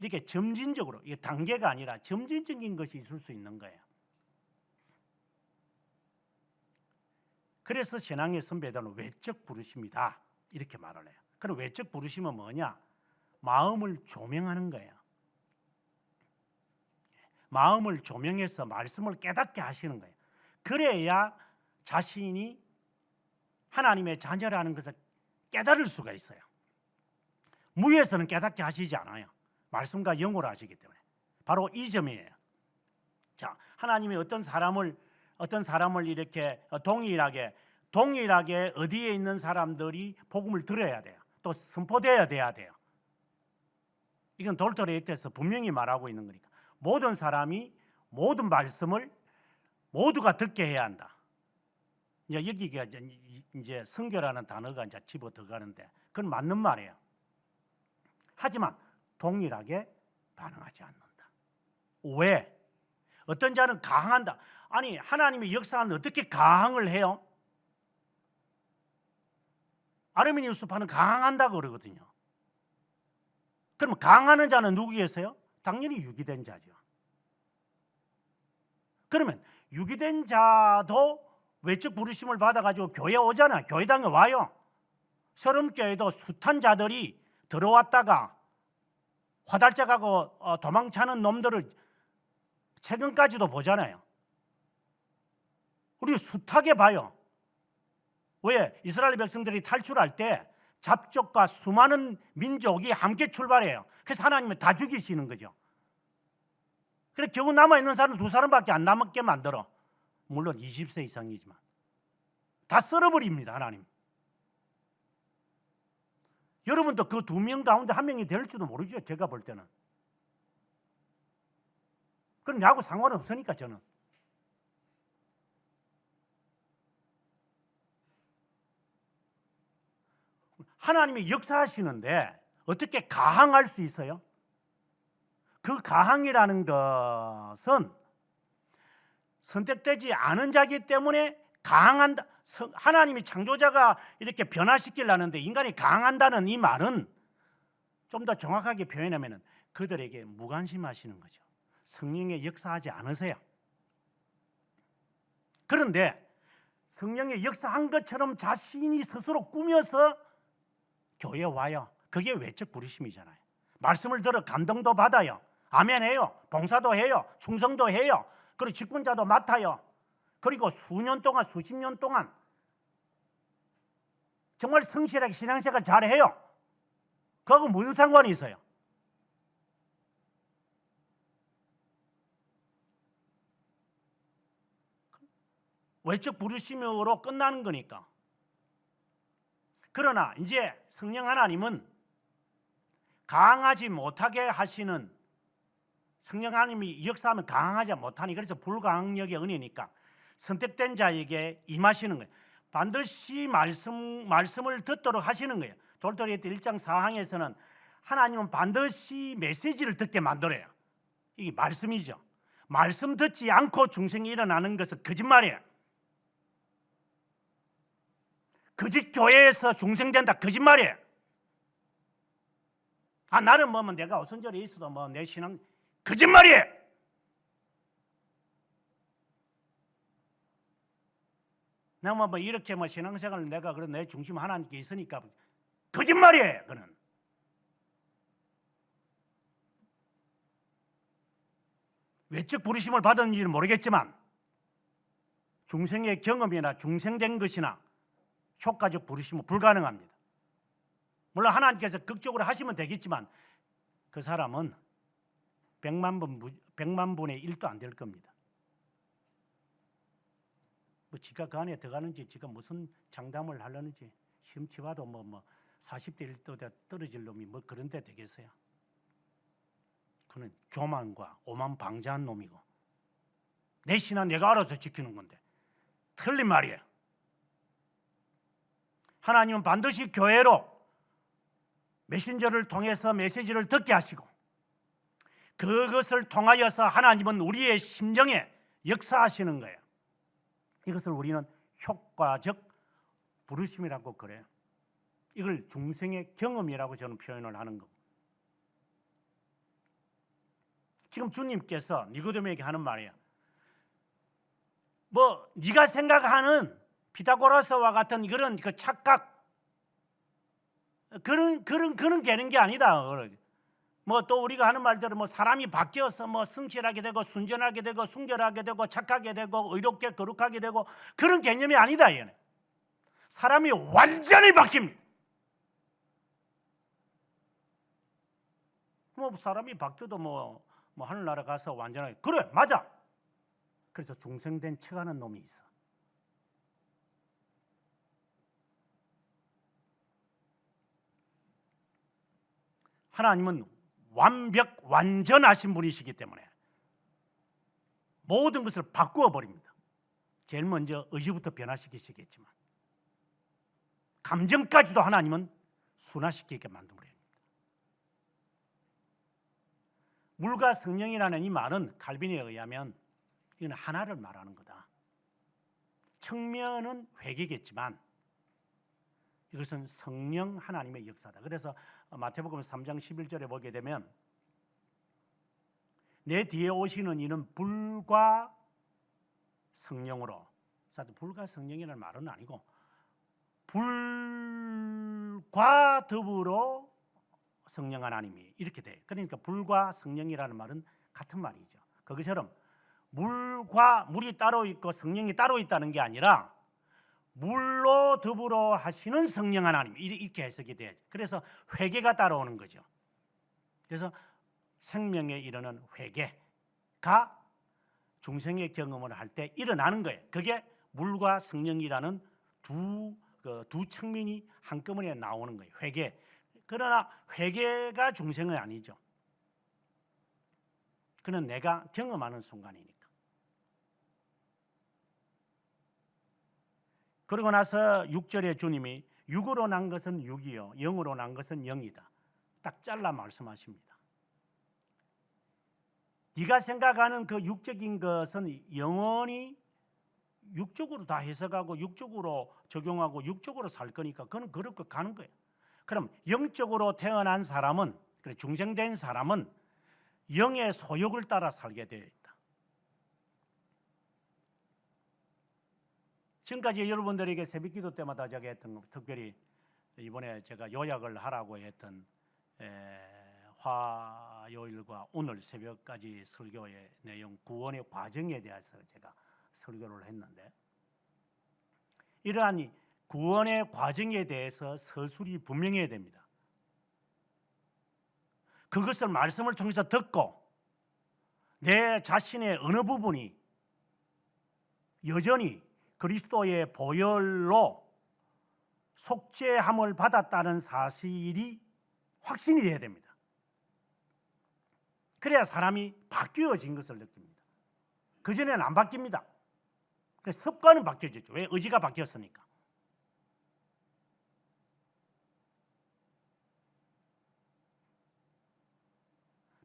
S1: 이렇게 점진적으로, 이게 단계가 아니라 점진적인 것이 있을 수 있는 거예요. 그래서 신앙의 선배들은 외적 부르심이다 이렇게 말을 해요. 그럼 외적 부르심은 뭐냐? 마음을 조명하는 거예요. 마음을 조명해서 말씀을 깨닫게 하시는 거예요. 그래야 자신이 하나님의 자녀라는 것을 깨달을 수가 있어요. 무에서는 깨닫게 하시지 않아요. 말씀과 영으로 하시기 때문에. 바로 이 점이에요. 자, 하나님이 어떤 사람을 이렇게 동일하게 어디에 있는 사람들이 복음을 들어야 돼요. 또 선포되어야 돼요. 이건 돌토레이트에서 분명히 말하고 있는 거니까. 모든 사람이 모든 말씀을 모두가 듣게 해야 한다. 이제 여기가 이제 선교라는 단어가 이제 집어 들어가는데 그건 맞는 말이에요. 하지만 동일하게 반응하지 않는다. 왜? 어떤 자는 강한다. 아니, 하나님의 역사는 어떻게 강을 해요? 아르미니우스파는 강한다고 그러거든요. 그럼 강하는 자는 누구겠어요? 당연히 유기된 자죠. 그러면 유기된 자도 외적 부르심을 받아가지고 교회에 오잖아요. 교회당에 와요. 서름교회도 숱한 자들이 들어왔다가 화달짝하고 도망차는 놈들을 최근까지도 보잖아요. 우리 숱하게 봐요. 왜? 이스라엘 백성들이 탈출할 때 잡족과 수많은 민족이 함께 출발해요. 그래서 하나님은 다 죽이시는 거죠. 그래 겨우 남아있는 사람은 2사람밖에 안 남게 만들어. 물론 20세 이상이지만 다 썰어버립니다, 하나님. 여러분도 그 2명 가운데 1명이 될지도 모르죠, 제가 볼 때는. 그럼 나하고 상관없으니까 저는. 하나님이 역사하시는데 어떻게 가항할 수 있어요? 그 가항이라는 것은 선택되지 않은 자이기 때문에 강한다. 하나님이 창조자가 이렇게 변화시키려는데 인간이 강한다는 이 말은 좀 더 정확하게 표현하면 그들에게 무관심하시는 거죠. 성령의 역사하지 않으세요. 그런데 성령의 역사한 것처럼 자신이 스스로 꾸며서 교회에 와요. 그게 외적 부르심이잖아요. 말씀을 들어 감동도 받아요. 아멘 해요. 봉사도 해요. 충성도 해요. 그리고 직분자도 맡아요. 그리고 수년 동안, 수십 년 동안 정말 성실하게 신앙생활 잘해요. 그하고 무슨 상관이 있어요? 외적 부르심으로 끝나는 거니까. 그러나 이제 성령 하나님은 강하지 못하게 하시는, 성령 하나님이 역사하면 강하지 못하니, 그래서 불강력의 은혜니까 선택된 자에게 임하시는 거예요. 반드시 말씀을 듣도록 하시는 거예요. 돌토리에트 1장 4항에서는 하나님은 반드시 메시지를 듣게 만들어요. 이게 말씀이죠. 말씀 듣지 않고 중생이 일어나는 것은 거짓말이에요. 거짓 교회에서 중생된다, 거짓말이에요. 나는 뭐면 내가 오선절에 있어도 뭐 내 신앙, 거짓말이에요. 내가 뭐 이렇게 뭐 신앙생활을 내가 그런 내 중심 하나님께 있으니까 거짓말이에요. 그는 외적 부르심을 받았는지는 모르겠지만 중생의 경험이나 중생된 것이나 효과적 부르심은 불가능합니다. 물론 하나님께서 극적으로 하시면 되겠지만 그 사람은 100만 분의 1도 안 될 겁니다. 뭐 지가 그 안에 들어가는지 지가 무슨 장담을 하려는지 시험 치봐도 뭐 40대 1도 떨어질 놈이 뭐 그런 데 되겠어요. 그는 교만과 오만 방자한 놈이고 내 신앙 내가 알아서 지키는 건데 틀린 말이에요. 하나님은 반드시 교회로 메신저를 통해서 메시지를 듣게 하시고 그것을 통하여서 하나님은 우리의 심정에 역사하시는 거예요. 이것을 우리는 효과적 부르심이라고 그래요. 이걸 중생의 경험이라고 저는 표현을 하는 거고. 지금 주님께서 니고데모에게 하는 말이에요. 뭐 네가 생각하는 피타고라스와 같은 그런 그 착각 그런 개는 게 아니다. 뭐 또 우리가 하는 말대로 뭐 사람이 바뀌어서 뭐 성실하게 되고 순전하게 되고 순결하게 되고 착하게 되고 의롭게 거룩하게 되고 그런 개념이 아니다. 얘는 사람이 완전히 바뀝니다. 뭐 사람이 바뀌어도 뭐 하늘나라 가서 완전하게 그래 맞아. 그래서 중생된 척하는 놈이 있어. 하나님은 완전하신 분이시기 때문에 모든 것을 바꾸어 버립니다. 제일 먼저 의지부터 변화시키시겠지만 감정까지도 하나님은 순화시키게 만듭니다. 물과 성령이라는 이 말은 칼빈에 의하면 이건 하나를 말하는 거다. 청면은 회개겠지만 이것은 성령 하나님의 역사다. 그래서 마태복음 3장 11절에 보게 되면 내 뒤에 오시는 이는 불과 성령으로, 불과 성령이라는 말은 아니고 불과 더불어 성령 하나님이 이렇게 돼. 그러니까 불과 성령이라는 말은 같은 말이죠. 그것처럼 물이 따로 있고 성령이 따로 있다는 게 아니라 물로 더불어 하시는 성령 하나님 이렇게 해석이 돼야죠. 그래서 회개가 따라오는 거죠. 그래서 생명에 이르는 회개가 중생의 경험을 할 때 일어나는 거예요. 그게 물과 성령이라는 두 측면이 한꺼번에 나오는 거예요. 회개. 그러나 회개가 중생은 아니죠. 그는 내가 경험하는 순간이니까. 그러고 나서 6절에 주님이 육으로 난 것은 육이요 영으로 난 것은 영이다. 딱 잘라 말씀하십니다. 네가 생각하는 그 육적인 것은 영원히 육적으로 다 해석하고 육적으로 적용하고 육적으로 살 거니까 그건 그렇게 가는 거예요. 그럼 영적으로 태어난 사람은, 중생된 사람은 영의 소욕을 따라 살게 되어 있다. 지금까지 여러분들에게 새벽기도 때마다 제가 했던 거, 특별히 이번에 제가 요약을 하라고 했던 화요일과 오늘 새벽까지 설교의 내용, 구원의 과정에 대해서 제가 설교를 했는데, 이러한 구원의 과정에 대해서 서술이 분명해야 됩니다. 그것을 말씀을 통해서 듣고 내 자신의 어느 부분이 여전히 그리스도의 보혈로 속죄함을 받았다는 사실이 확신이 돼야 됩니다. 그래야 사람이 바뀌어진 것을 느낍니다. 그전에는 안 바뀝니다. 습관은 바뀌어졌죠. 왜? 의지가 바뀌었으니까.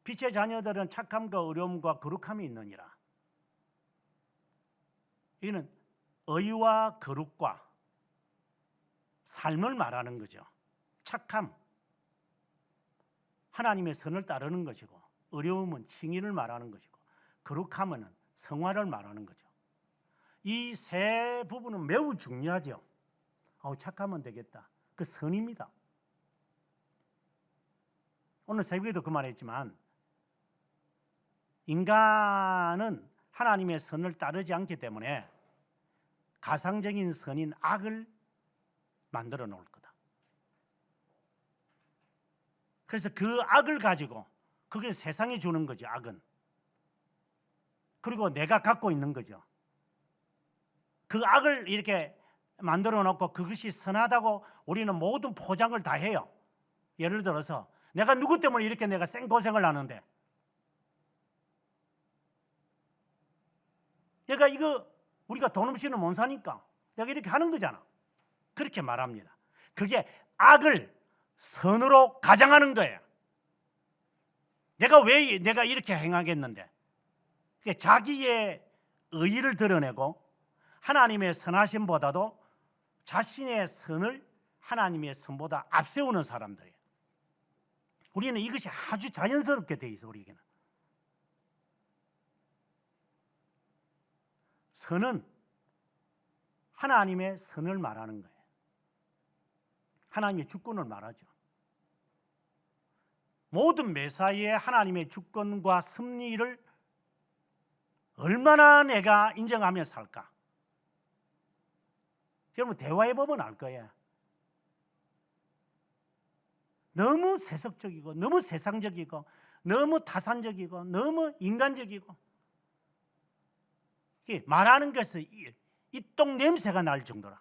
S1: 빛의 자녀들은 착함과 의로움과 거룩함이 있느니라. 이는 의와 거룩과 삶을 말하는 거죠. 착함, 하나님의 선을 따르는 것이고, 의로움은 칭의를 말하는 것이고, 거룩함은 성화를 말하는 거죠. 이 세 부분은 매우 중요하죠. 착하면 되겠다. 그 선입니다. 오늘 새벽에도 그 말했지만 인간은 하나님의 선을 따르지 않기 때문에 가상적인 선인 악을 만들어 놓을 거다. 그래서 그 악을 가지고, 그게 세상이 주는 거죠. 악은. 그리고 내가 갖고 있는 거죠. 그 악을 이렇게 만들어 놓고 그것이 선하다고 우리는 모든 포장을 다 해요. 예를 들어서 내가 누구 때문에 이렇게 내가 생고생을 하는데, 내가 이거 우리가 돈 없이는 못 사니까 내가 이렇게 하는 거잖아. 그렇게 말합니다. 그게 악을 선으로 가장하는 거예요. 내가 왜 내가 이렇게 행하겠는데, 자기의 의의를 드러내고 하나님의 선하심보다도 자신의 선을 하나님의 선보다 앞세우는 사람들이에요. 우리는 이것이 아주 자연스럽게 돼 있어. 우리에게는 선은 하나님의 선을 말하는 거예요. 하나님의 주권을 말하죠. 모든 매사에 하나님의 주권과 섭리를 얼마나 내가 인정하며 살까? 여러분 대화해보면 알 거예요. 너무 세속적이고 너무 세상적이고 너무 타산적이고 너무 인간적이고 말하는 것에 이똥 냄새가 날 정도라.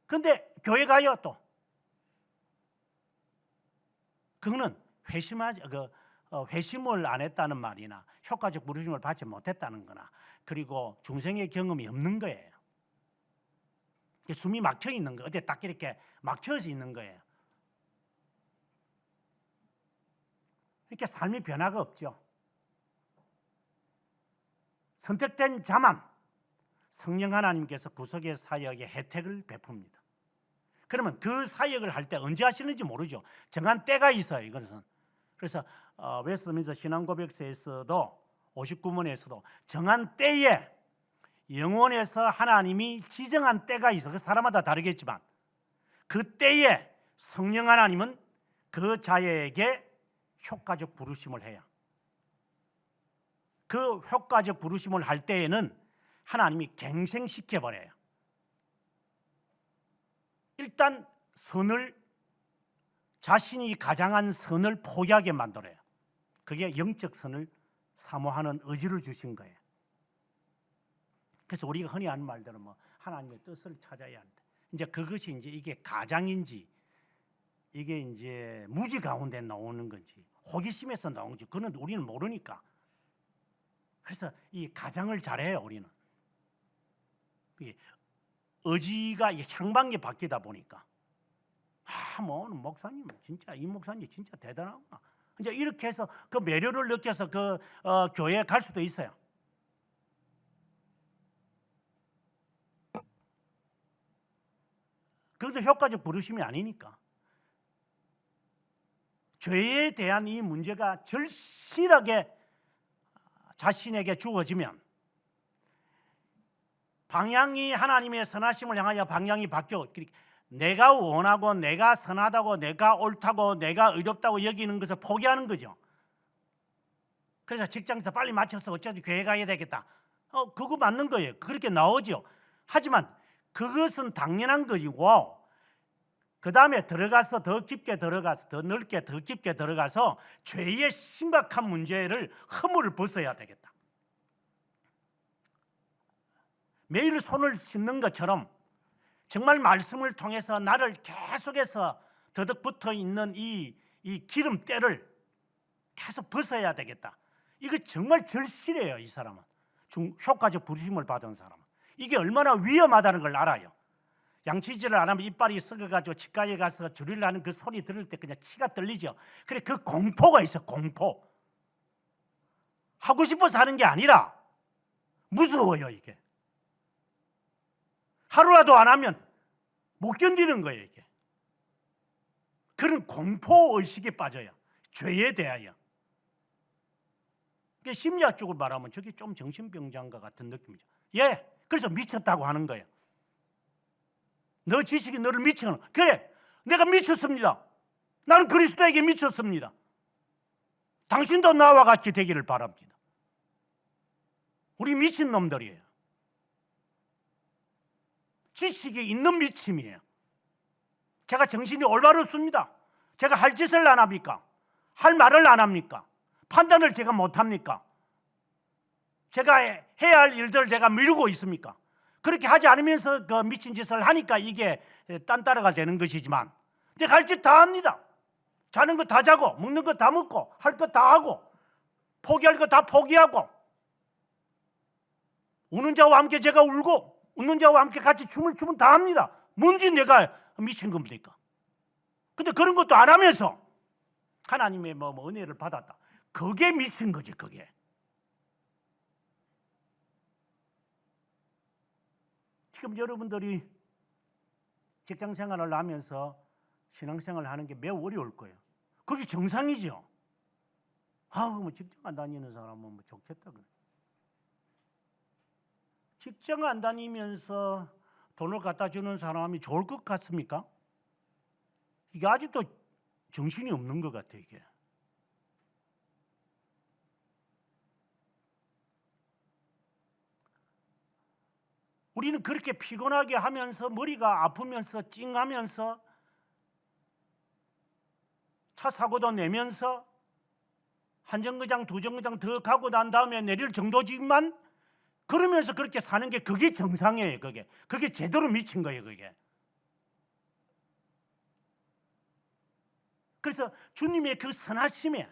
S1: 그런데 교회 가요 또. 그거는 회심을 안 했다는 말이나 효과적 부르심을 받지 못했다는 거나, 그리고 중생의 경험이 없는 거예요. 숨이 막혀 있는 거, 어디에 딱 이렇게 막혀서 있는 거예요. 이렇게 삶의 변화가 없죠. 선택된 자만 성령 하나님께서 구속의 사역의 혜택을 베풉니다. 그러면 그 사역을 할 때 언제 하시는지 모르죠. 정한 때가 있어요. 이것은. 그래서 웨스트민스터 신앙고백서에서도 59문에서도 정한 때에 영혼에서 하나님이 지정한 때가 있어. 그 사람마다 다르겠지만 그 때에 성령 하나님은 그 자에게 효과적 부르심을 해요. 그 효과적 부르심을 할 때에는 하나님이 갱생시켜 버려요. 일단 선을, 자신이 가장한 선을 포기하게 만들어요. 그게 영적 선을 사모하는 의지를 주신 거예요. 그래서 우리가 흔히 하는 말대로 하나님의 뜻을 찾아야 한다. 이제 그것이 이게 가장인지 이게 이제 무지 가운데 나오는 건지 호기심에서 나오는 건지 그건 우리는 모르니까. 그래서 이 가장을 잘해요. 우리는 의지가 향방이 바뀌다 보니까 목사님 진짜 이 목사님 진짜 대단하구나. 이제 이렇게 해서 그 매료를 느껴서 그 교회에 갈 수도 있어요. 그것도 효과적 부르심이 아니니까. 죄에 대한 이 문제가 절실하게 자신에게 주어지면 방향이 하나님의 선하심을 향하여 방향이 바뀌어 내가 원하고 내가 선하다고 내가 옳다고 내가 의롭다고 여기는 것을 포기하는 거죠. 그래서 직장에서 빨리 마쳐서 어차피 교회 가야 되겠다. 그거 맞는 거예요. 그렇게 나오죠. 하지만 그것은 당연한 것이고 그 다음에 들어가서 더 깊게 들어가서 더 넓게 더 깊게 들어가서 죄의 심각한 문제를 허물을 벗어야 되겠다. 매일 손을 씻는 것처럼 정말 말씀을 통해서 나를 계속해서 더덕 붙어 있는 이 기름때를 계속 벗어야 되겠다. 이거 정말 절실해요. 이 사람은 효과적 부르심을 받은 사람은 이게 얼마나 위험하다는 걸 알아요. 양치질을 안 하면 이빨이 썩어가지고 치과에 가서 줄이려 하는 그 소리 들을 때 그냥 치가 떨리죠. 그래 그 공포가 있어. 공포. 하고 싶어서 하는 게 아니라 무서워요. 이게 하루라도 안 하면 못 견디는 거예요. 이게 그런 공포의식에 빠져요. 죄에 대하여. 심리학적으로 말하면 저게 좀 정신병자인가 같은 느낌이죠. 예, 그래서 미쳤다고 하는 거예요. 너 지식이 너를 미치는. 그래, 내가 미쳤습니다. 나는 그리스도에게 미쳤습니다. 당신도 나와 같이 되기를 바랍니다. 우리 미친 놈들이에요. 지식이 있는 미침이에요. 제가 정신이 올바르습니다. 제가 할 짓을 안 합니까? 할 말을 안 합니까? 판단을 제가 못 합니까? 제가 해야 할 일들 제가 미루고 있습니까? 그렇게 하지 않으면서 그 미친 짓을 하니까 이게 딴따라가 되는 것이지만 내가 할 짓 다 합니다. 자는 거 다 자고 먹는 거 다 먹고 할 거 다 하고 포기할 거 다 포기하고 우는 자와 함께 제가 울고 웃는 자와 함께 같이 춤을 추면 다 합니다. 뭔지 내가 미친 겁니까? 근데 그런 것도 안 하면서 하나님의 뭐 은혜를 받았다. 그게 미친 거지, 그게. 지금 여러분들이 직장 생활을 하면서 신앙생활을 하는 게 매우 어려울 거예요. 그게 정상이죠. 뭐 직장 안 다니는 사람은 뭐 좋겠다 그래. 직장 안 다니면서 돈을 갖다 주는 사람이 좋을 것 같습니까? 이게 아직도 정신이 없는 것 같아, 이게. 우리는 그렇게 피곤하게 하면서 머리가 아프면서 찡하면서 차 사고도 내면서 한 정거장 두 정거장 더 가고 난 다음에 내릴 정도지만 그러면서 그렇게 사는 게 그게 정상이에요. 그게 제대로 미친 거예요. 그게. 그래서 주님의 그 선하심에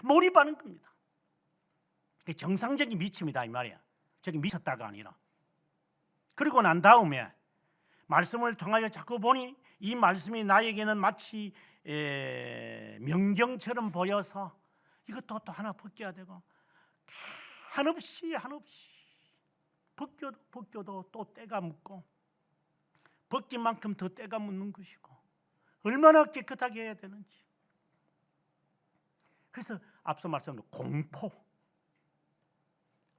S1: 몰입하는 겁니다. 정상적인 미침이다 이 말이야. 저기 미쳤다가 아니라. 그리고 난 다음에 말씀을 통하여 자꾸 보니 이 말씀이 나에게는 마치 명경처럼 보여서 이것도 또 하나 벗겨야 되고 한없이 벗겨도 또 때가 묻고 벗긴 만큼 더 때가 묻는 것이고 얼마나 깨끗하게 해야 되는지. 그래서 앞서 말씀드린 공포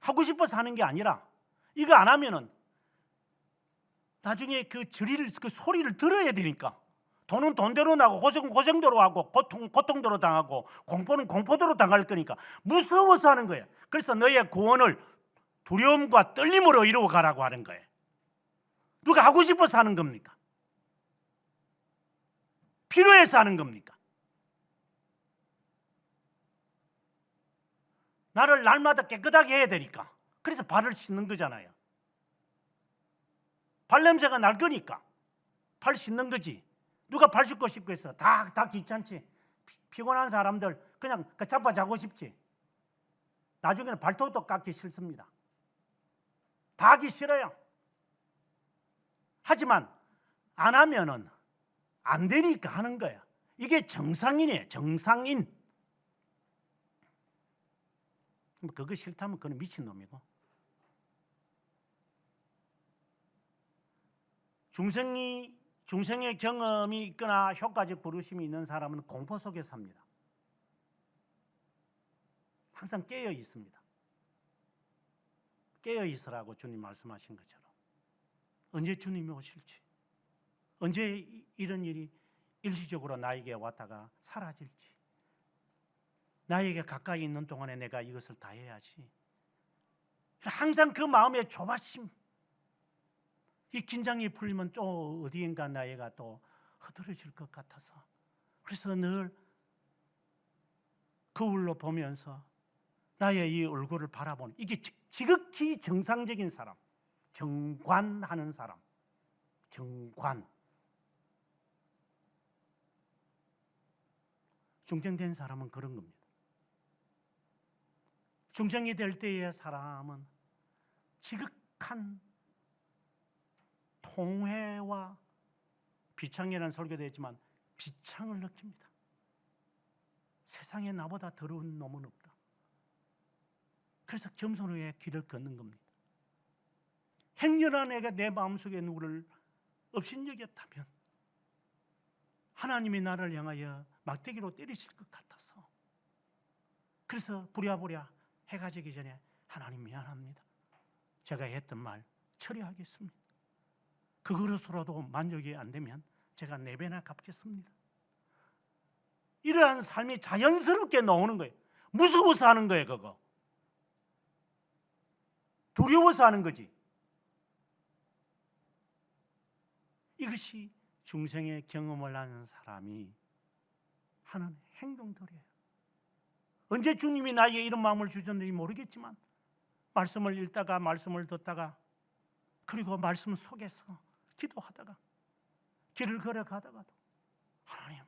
S1: 하고 싶어서 하는 게 아니라 이거 안 하면은 나중에 그 소리를 들어야 되니까 돈은 돈대로 나고 고생대로 하고 고통대로 당하고 공포는 공포대로 당할 거니까 무서워서 하는 거예요. 그래서 너의 구원을 두려움과 떨림으로 이루어 가라고 하는 거예요. 누가 하고 싶어서 하는 겁니까? 필요해서 하는 겁니까? 나를 날마다 깨끗하게 해야 되니까. 그래서 발을 씻는 거잖아요. 발냄새가 날 거니까 발 씻는 거지. 누가 발 씻고 싶고 해서 다 귀찮지. 피곤한 사람들 그냥 잡아 자고 싶지. 나중에는 발톱도 깎기 싫습니다. 다 하기 싫어요. 하지만 안 하면은 안 되니까 하는 거야. 이게 정상인이에요. 정상인. 그거 싫다면 그건 미친놈이고. 중생의 경험이 있거나 효과적 부르심이 있는 사람은 공포 속에 삽니다. 항상 깨어 있습니다. 깨어 있으라고 주님 말씀하신 것처럼. 언제 주님이 오실지, 언제 이런 일이 일시적으로 나에게 왔다가 사라질지, 나에게 가까이 있는 동안에 내가 이것을 다 해야지. 항상 그 마음의 조바심, 이 긴장이 풀리면 또 어디인가 나이가 또 흐트러질 것 같아서 그래서 늘 거울로 보면서 나의 이 얼굴을 바라보는 이게 지극히 정상적인 사람, 정관하는 사람, 정관. 중생된 사람은 그런 겁니다. 중생이 될 때의 사람은 지극한 통회와 비창이라는 설교도 했지만 비창을 느낍니다. 세상에 나보다 더러운 놈은 없다. 그래서 겸손하게 길을 걷는 겁니다. 행렬한 애가 내 마음속에 누구를 업신여겼다면 하나님이 나를 향하여 막대기로 때리실 것 같아서 그래서 부랴부랴 해가 지기 전에 하나님 미안합니다. 제가 했던 말 처리하겠습니다. 그것으로도 만족이 안 되면 제가 4배나 갚겠습니다. 이러한 삶이 자연스럽게 나오는 거예요. 무서워서 하는 거예요. 그거 두려워서 하는 거지. 이것이 중생의 경험을 하는 사람이 하는 행동들이에요. 언제 주님이 나에게 이런 마음을 주셨는지 모르겠지만 말씀을 읽다가 말씀을 듣다가 그리고 말씀 속에서 기도하다가 길을 걸어가다가도 하나님,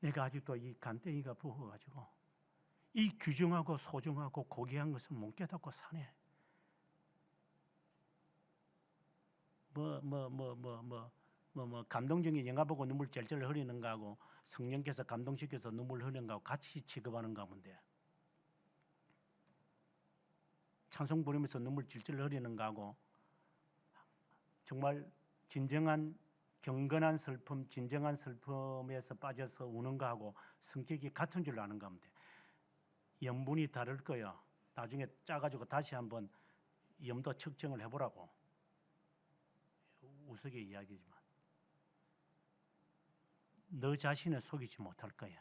S1: 내가 아직도 이 간땡이가 부어가지고 이 귀중하고 소중하고 고귀한 것을 못 깨닫고 사네. 감동적인 영화 보고 눈물 쩔쩔 흐리는 거하고 성령께서 감동시켜서 눈물 흐리는 거하고 같이 취급하는 가운데, 찬송 부르면서 눈물 찔찔 흐리는 거하고 정말 진정한 경건한 슬픔, 진정한 슬픔에서 빠져서 우는 거하고 성격이 같은 줄 아는 가운데 염분이 다를 거야. 나중에 짜가지고 다시 한번 염도 측정을 해보라고. 우스개 이야기지만 너 자신을 속이지 못할 거야.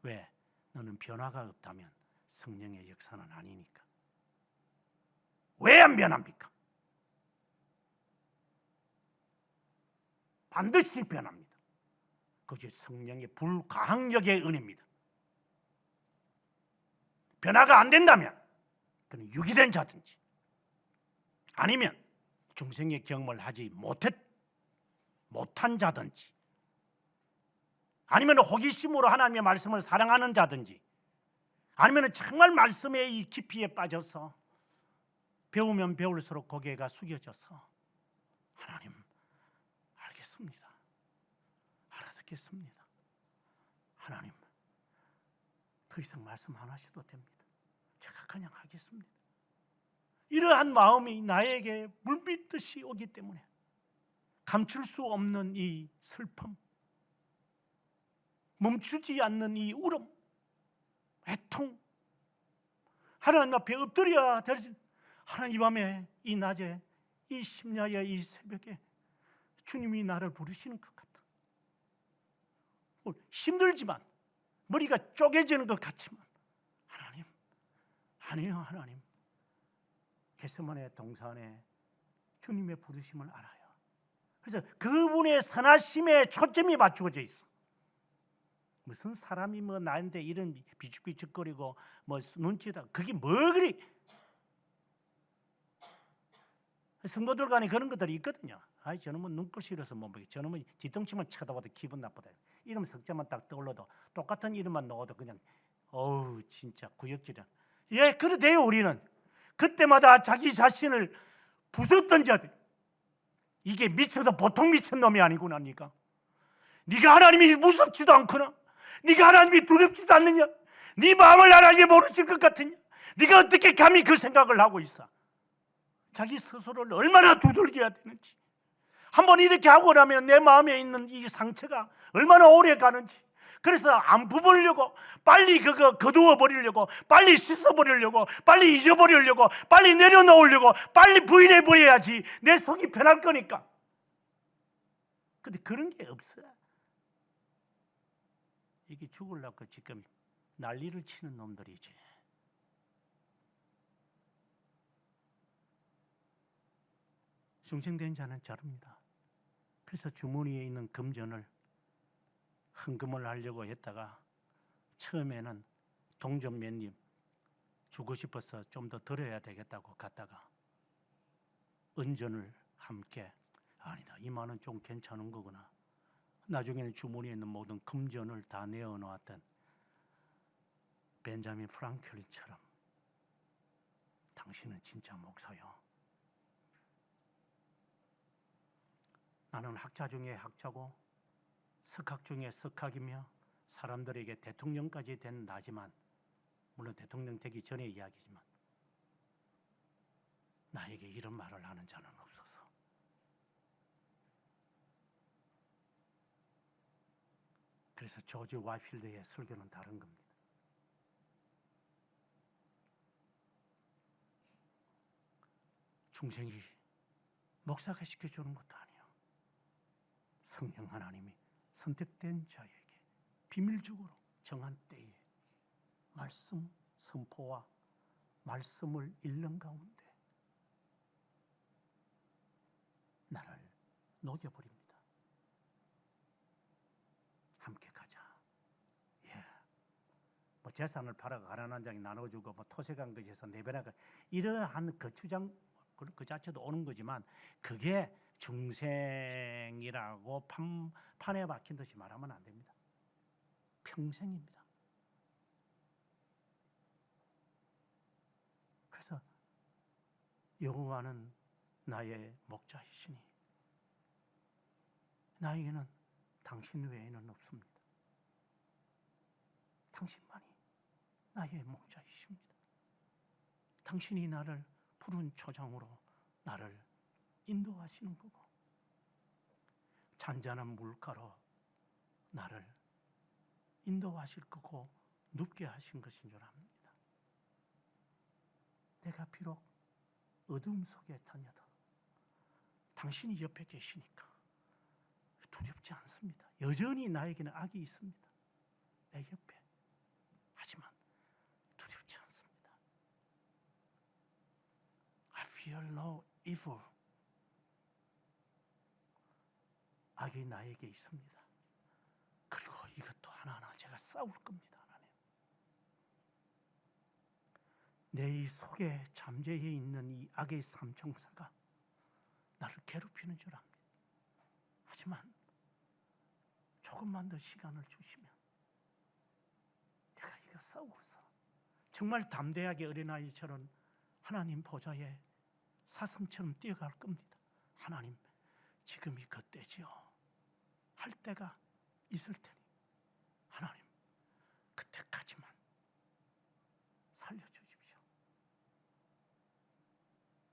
S1: 왜? 너는 변화가 없다면 성령의 역사는 아니니까. 왜 안 변합니까? 반드시 변합니다. 그것이 성령의 불가항력의 은혜입니다. 변화가 안 된다면 그는 유기된 자든지 아니면 중생의 경험을 하지 못한 자든지 아니면 호기심으로 하나님의 말씀을 사랑하는 자든지 아니면 정말 말씀의 이 깊이에 빠져서 배우면 배울수록 고개가 숙여져서 하나님 알겠습니다, 알아듣겠습니다, 하나님 더 이상 말씀 안 하셔도 됩니다, 제가 그냥 하겠습니다, 이러한 마음이 나에게 물밀듯이 오기 때문에 감출 수 없는 이 슬픔, 멈추지 않는 이 울음, 애통, 하나님 앞에 엎드려야 될, 하나님 이 밤에, 이 낮에, 이 심야에, 이 새벽에 주님이 나를 부르시는 것 같다. 힘들지만 머리가 쪼개지는 것 같지만 하나님, 아니요 하나님, 겟세마네 동산에 주님의 부르심을 알아요. 그래서 그분의 선하심에 초점이 맞추어져 있어. 무슨 사람이 뭐 나한테 이런 비죽비죽거리고 뭐 눈치다, 그게 뭐 그리. 성도들 간에 그런 것들이 있거든요. 아이 저놈은 눈꽃이라서 못 보게, 저놈은 뒤통수만 쳐다봐도 기분 나쁘다, 이름 석자만 딱 떠올라도 똑같은 이름만 넣어도 그냥 어우 진짜 구역질이야. 예, 그래도 돼요. 우리는 그때마다 자기 자신을 부쉈던져야 돼. 이게 미쳐도 보통 미친놈이 아니구나. 네가 하나님이 무섭지도 않구나, 네가 하나님이 두렵지도 않느냐, 네 마음을 하나님이 모르실 것 같으냐, 네가 어떻게 감히 그 생각을 하고 있어. 자기 스스로를 얼마나 두들겨야 되는지, 한번 이렇게 하고 나면 내 마음에 있는 이 상처가 얼마나 오래 가는지. 그래서 안 부으려고, 빨리 그거 거두어 버리려고, 빨리 씻어 버리려고, 빨리 잊어버리려고, 빨리 내려놓으려고, 빨리 부인해 버려야지 내 속이 편할 거니까. 근데 그런 게 없어. 이게 죽으려고 지금 난리를 치는 놈들이지. 중생된 자는 자릅니다. 그래서 주머니에 있는 금전을 헌금을 하려고 했다가 처음에는 동전 몇 님 주고 싶어서 좀 더 드려야 되겠다고 갔다가 은전을 함께, 아니다, 이 만은 좀 괜찮은 거구나. 나중에는 주머니에 있는 모든 금전을 다 내어놓았던 벤자민 프랑클린처럼 당신은 진짜 목사요, 나는 학자 중에 학자고 석학 중에 석학이며 사람들에게 대통령까지 된 나지만, 물론 대통령 되기 전의 이야기지만 나에게 이런 말을 하는 자는 없어서. 그래서 조지 와필드의 설교는 다른 겁니다. 중생이 목사가 시켜주는 것도 아니에요. 성령 하나님이 선택된 자에게 비밀적으로 정한 때에 말씀 선포와 말씀을 읽는 가운데 나를 녹여버립니다. 함께 가자. 예, 뭐 재산을 팔아가 가난한 자에게 나눠주고 뭐 토색한 것에서 내변하고 이러한 그 주장 그 자체도 오는 거지만 그게 중생이라고 판에 박힌 듯이 말하면 안 됩니다. 평생입니다. 그래서 여호와는 나의 목자이시니 나에게는 당신 외에는 없습니다. 당신만이 나의 목자이십니다. 당신이 나를 푸른 초장으로 나를 인도하시는 거고 잔잔한 물가로 나를 인도하실 거고 눕게 하신 것인 줄 압니다. 내가 비록 어둠 속에 다녀도 당신이 옆에 계시니까 두렵지 않습니다. 여전히 나에게는 악이 있습니다. 내 옆에. 하지만 두렵지 않습니다. I fear no evil. 악이 나에게 있습니다. 그리고 이것도 하나하나 제가 싸울 겁니다. 하나님. 내 이 속에 잠재해 있는 이 악의 삼총사가 나를 괴롭히는 줄 압니다. 하지만 조금만 더 시간을 주시면 내가 이거 싸우고서 정말 담대하게 어린아이처럼 하나님 보좌에 사슴처럼 뛰어갈 겁니다. 하나님, 지금이 그때지요. 할 때가 있을 테니 하나님, 그때까지만 살려주십시오.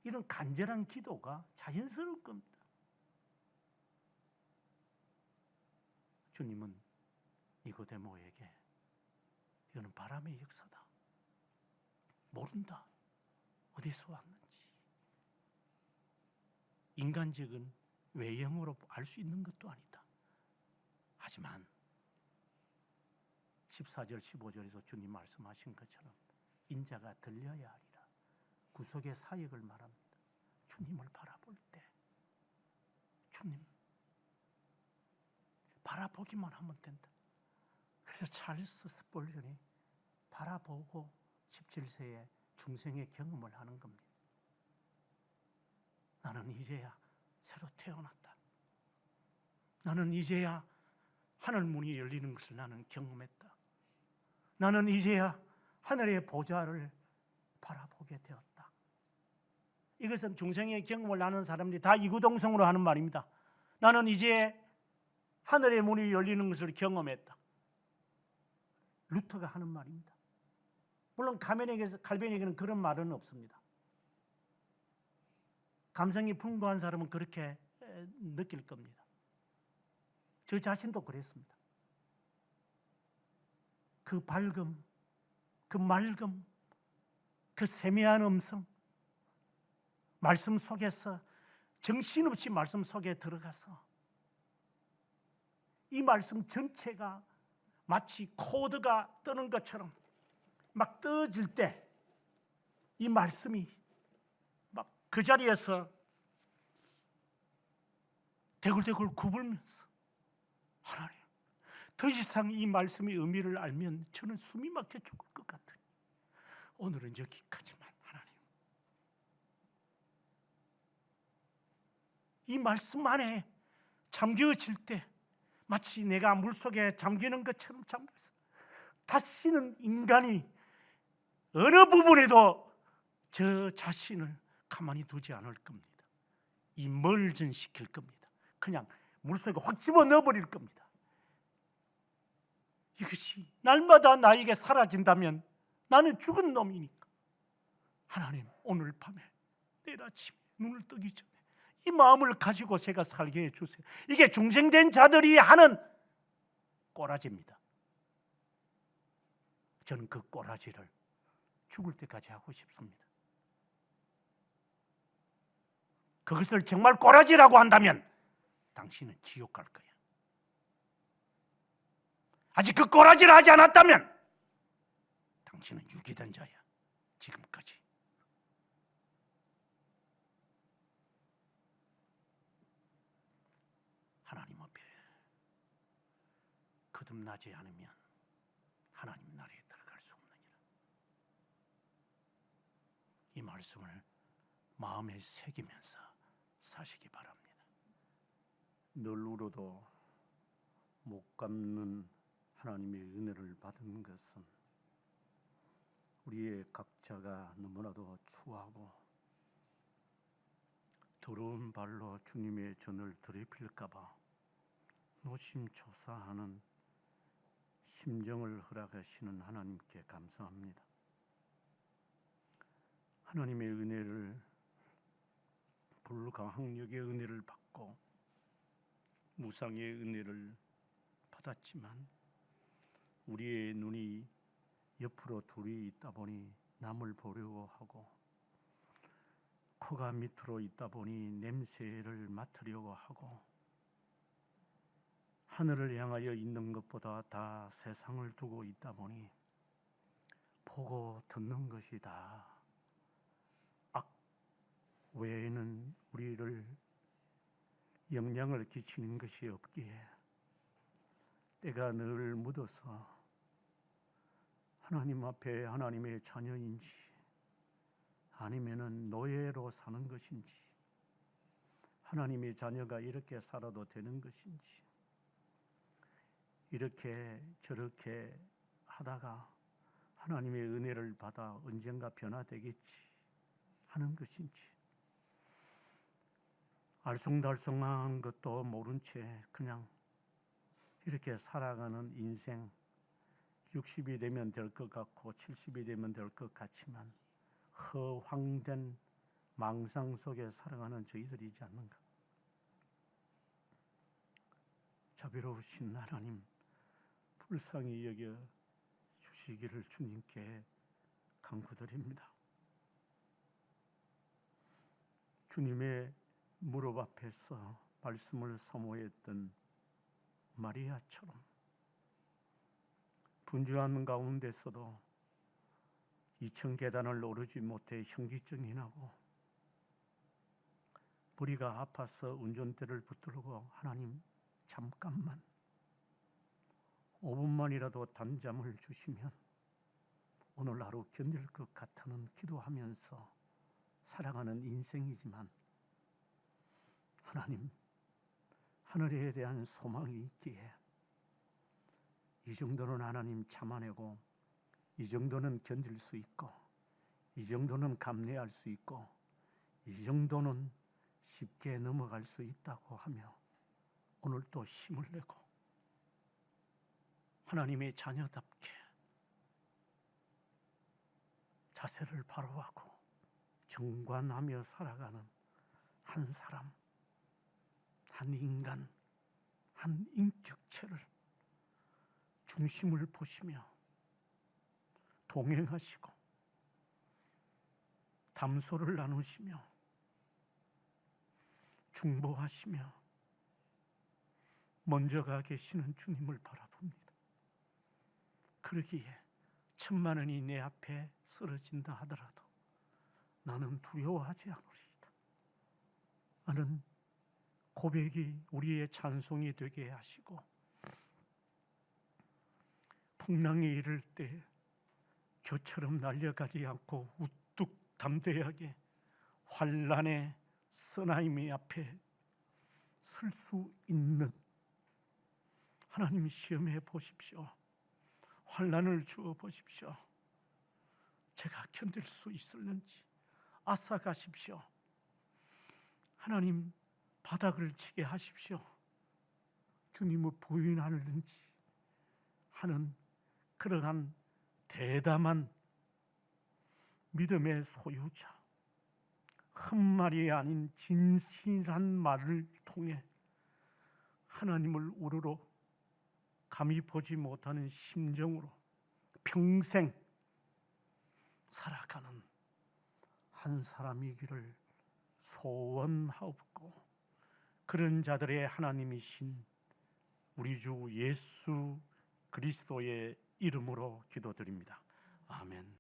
S1: 이런 간절한 기도가 자연스러울 겁니다. 주님은 니고데모에게 이거는 바람의 역사다. 모른다. 어디서 왔는지. 인간적인 외형으로 알 수 있는 것도 아니다. 하지만 14절 15절에서 주님 말씀하신 것처럼 인자가 들려야 하리라. 구속의 사역을 말합니다. 주님을 바라볼 때 주님 바라보기만 하면 된다. 그래서 찰스 스펄전이 바라보고 17세에 중생의 경험을 하는 겁니다. 나는 이제야 새로 태어났다. 나는 이제야 하늘 문이 열리는 것을 나는 경험했다. 나는 이제야 하늘의 보좌를 바라보게 되었다. 이것은 중생의 경험을 하는 사람들이 다 이구동성으로 하는 말입니다. 나는 이제 하늘의 문이 열리는 것을 경험했다. 루터가 하는 말입니다. 물론 칼빈에게는 그런 말은 없습니다. 감성이 풍부한 사람은 그렇게 느낄 겁니다. 저 자신도 그랬습니다. 그 밝음, 그 맑음, 그 세미한 음성, 말씀 속에서 정신없이 말씀 속에 들어가서 이 말씀 전체가 마치 코드가 뜨는 것처럼 막 떠질 때 이 말씀이 막 그 자리에서 대굴대굴 굽으면서 하나님, 더 이상 이 말씀의 의미를 알면 저는 숨이 막혀 죽을 것 같으니 오늘은 여기까지만. 하나님, 이 말씀 안에 잠겨질 때 마치 내가 물속에 잠기는 것처럼 잠겨서 다시는 인간이 어느 부분에도 저 자신을 가만히 두지 않을 겁니다. 이멀전시킬 겁니다. 그냥 물속에 확 집어넣어버릴 겁니다. 이것이 날마다 나에게 사라진다면 나는 죽은 놈이니까 하나님, 오늘 밤에 내일 아침에 눈을 뜨기 전에 이 마음을 가지고 제가 살게 해주세요. 이게 중생된 자들이 하는 꼬라지입니다. 저는 그 꼬라지를 죽을 때까지 하고 싶습니다. 그것을 정말 꼬라지라고 한다면 당신은 지옥 갈 거야. 아직 그 꼬라지를 하지 않았다면 당신은 유기된 자야. 지금까지. 하나님 앞에 거듭나지 않으면 하나님 나라에 들어갈 수가 말씀을 마음에 새기면서 사시기 바랍니다. 늘 울어도 못 갚는 하나님의 은혜를 받은 것은 우리의 각자가 너무나도 추하고 더러운 발로 주님의 전을 더럽힐까봐 노심초사하는 심정을 허락하시는 하나님께 감사합니다. 하나님의 은혜를, 불가항력의 은혜를 받고 무상의 은혜를 받았지만 우리의 눈이 옆으로 둘이 있다 보니 남을 보려고 하고, 코가 밑으로 있다 보니 냄새를 맡으려고 하고, 하늘을 향하여 있는 것보다 다 세상을 두고 있다 보니 보고 듣는 것이 다 악 외에는 우리를 영향을 끼치는 것이 없기에 때가 늘 묻어서 하나님 앞에 하나님의 자녀인지 아니면은 노예로 사는 것인지, 하나님의 자녀가 이렇게 살아도 되는 것인지, 이렇게 저렇게 하다가 하나님의 은혜를 받아 언젠가 변화되겠지 하는 것인지, 알쏭달쏭한 것도 모른 채 그냥 이렇게 살아가는 인생, 60이 되면 될 것 같고 70이 되면 될 것 같지만 허황된 망상 속에 살아가는 저희들이지 않는가. 자비로우신 하나님, 불쌍히 여겨 주시기를 주님께 간구드립니다. 주님의 무릎 앞에서 말씀을 사모했던 마리아처럼 분주한 가운데서도 2층 계단을 오르지 못해 현기증이 나고 머리가 아파서 운전대를 붙들고 하나님 잠깐만 5분만이라도 단잠을 주시면 오늘 하루 견딜 것 같다는 기도하면서 살아가는 인생이지만, 하나님, 하늘에 대한 소망이 있기에 이 정도는 하나님 참아내고, 이 정도는 견딜 수 있고, 이 정도는 감내할 수 있고, 이 정도는 쉽게 넘어갈 수 있다고 하며 오늘 또 힘을 내고 하나님의 자녀답게 자세를 바로 하고 정관하며 살아가는 한 사람, 한 인간, 한 인격체를 중심을 보시며 동행하시고 담소를 나누시며 중보하시며 먼저 가 계시는 주님을 바라봅니다. 그러기에 10,000,000원이 내 앞에 쓰러진다 하더라도 나는 두려워하지 않으리이다 하는 고백이 우리의 찬송이 되게 하시고, 풍랑이 이를 때 겨처럼 날려가지 않고 우뚝 담대하게 환난의 쓰나미 앞에 설 수 있는, 하나님 시험해 보십시오. 환난을 주어 보십시오. 제가 견딜 수 있을는지 앗아가십시오. 하나님 바닥을 치게 하십시오. 주님을 부인하는지 하는 그러한 대담한 믿음의 소유자, 흠말이 아닌 진실한 말을 통해 하나님을 우러러 감히 보지 못하는 심정으로 평생 살아가는 한 사람이기를 소원하옵고, 그런 자들의 하나님이신 우리 주 예수 그리스도의 이름으로 기도드립니다. 아멘.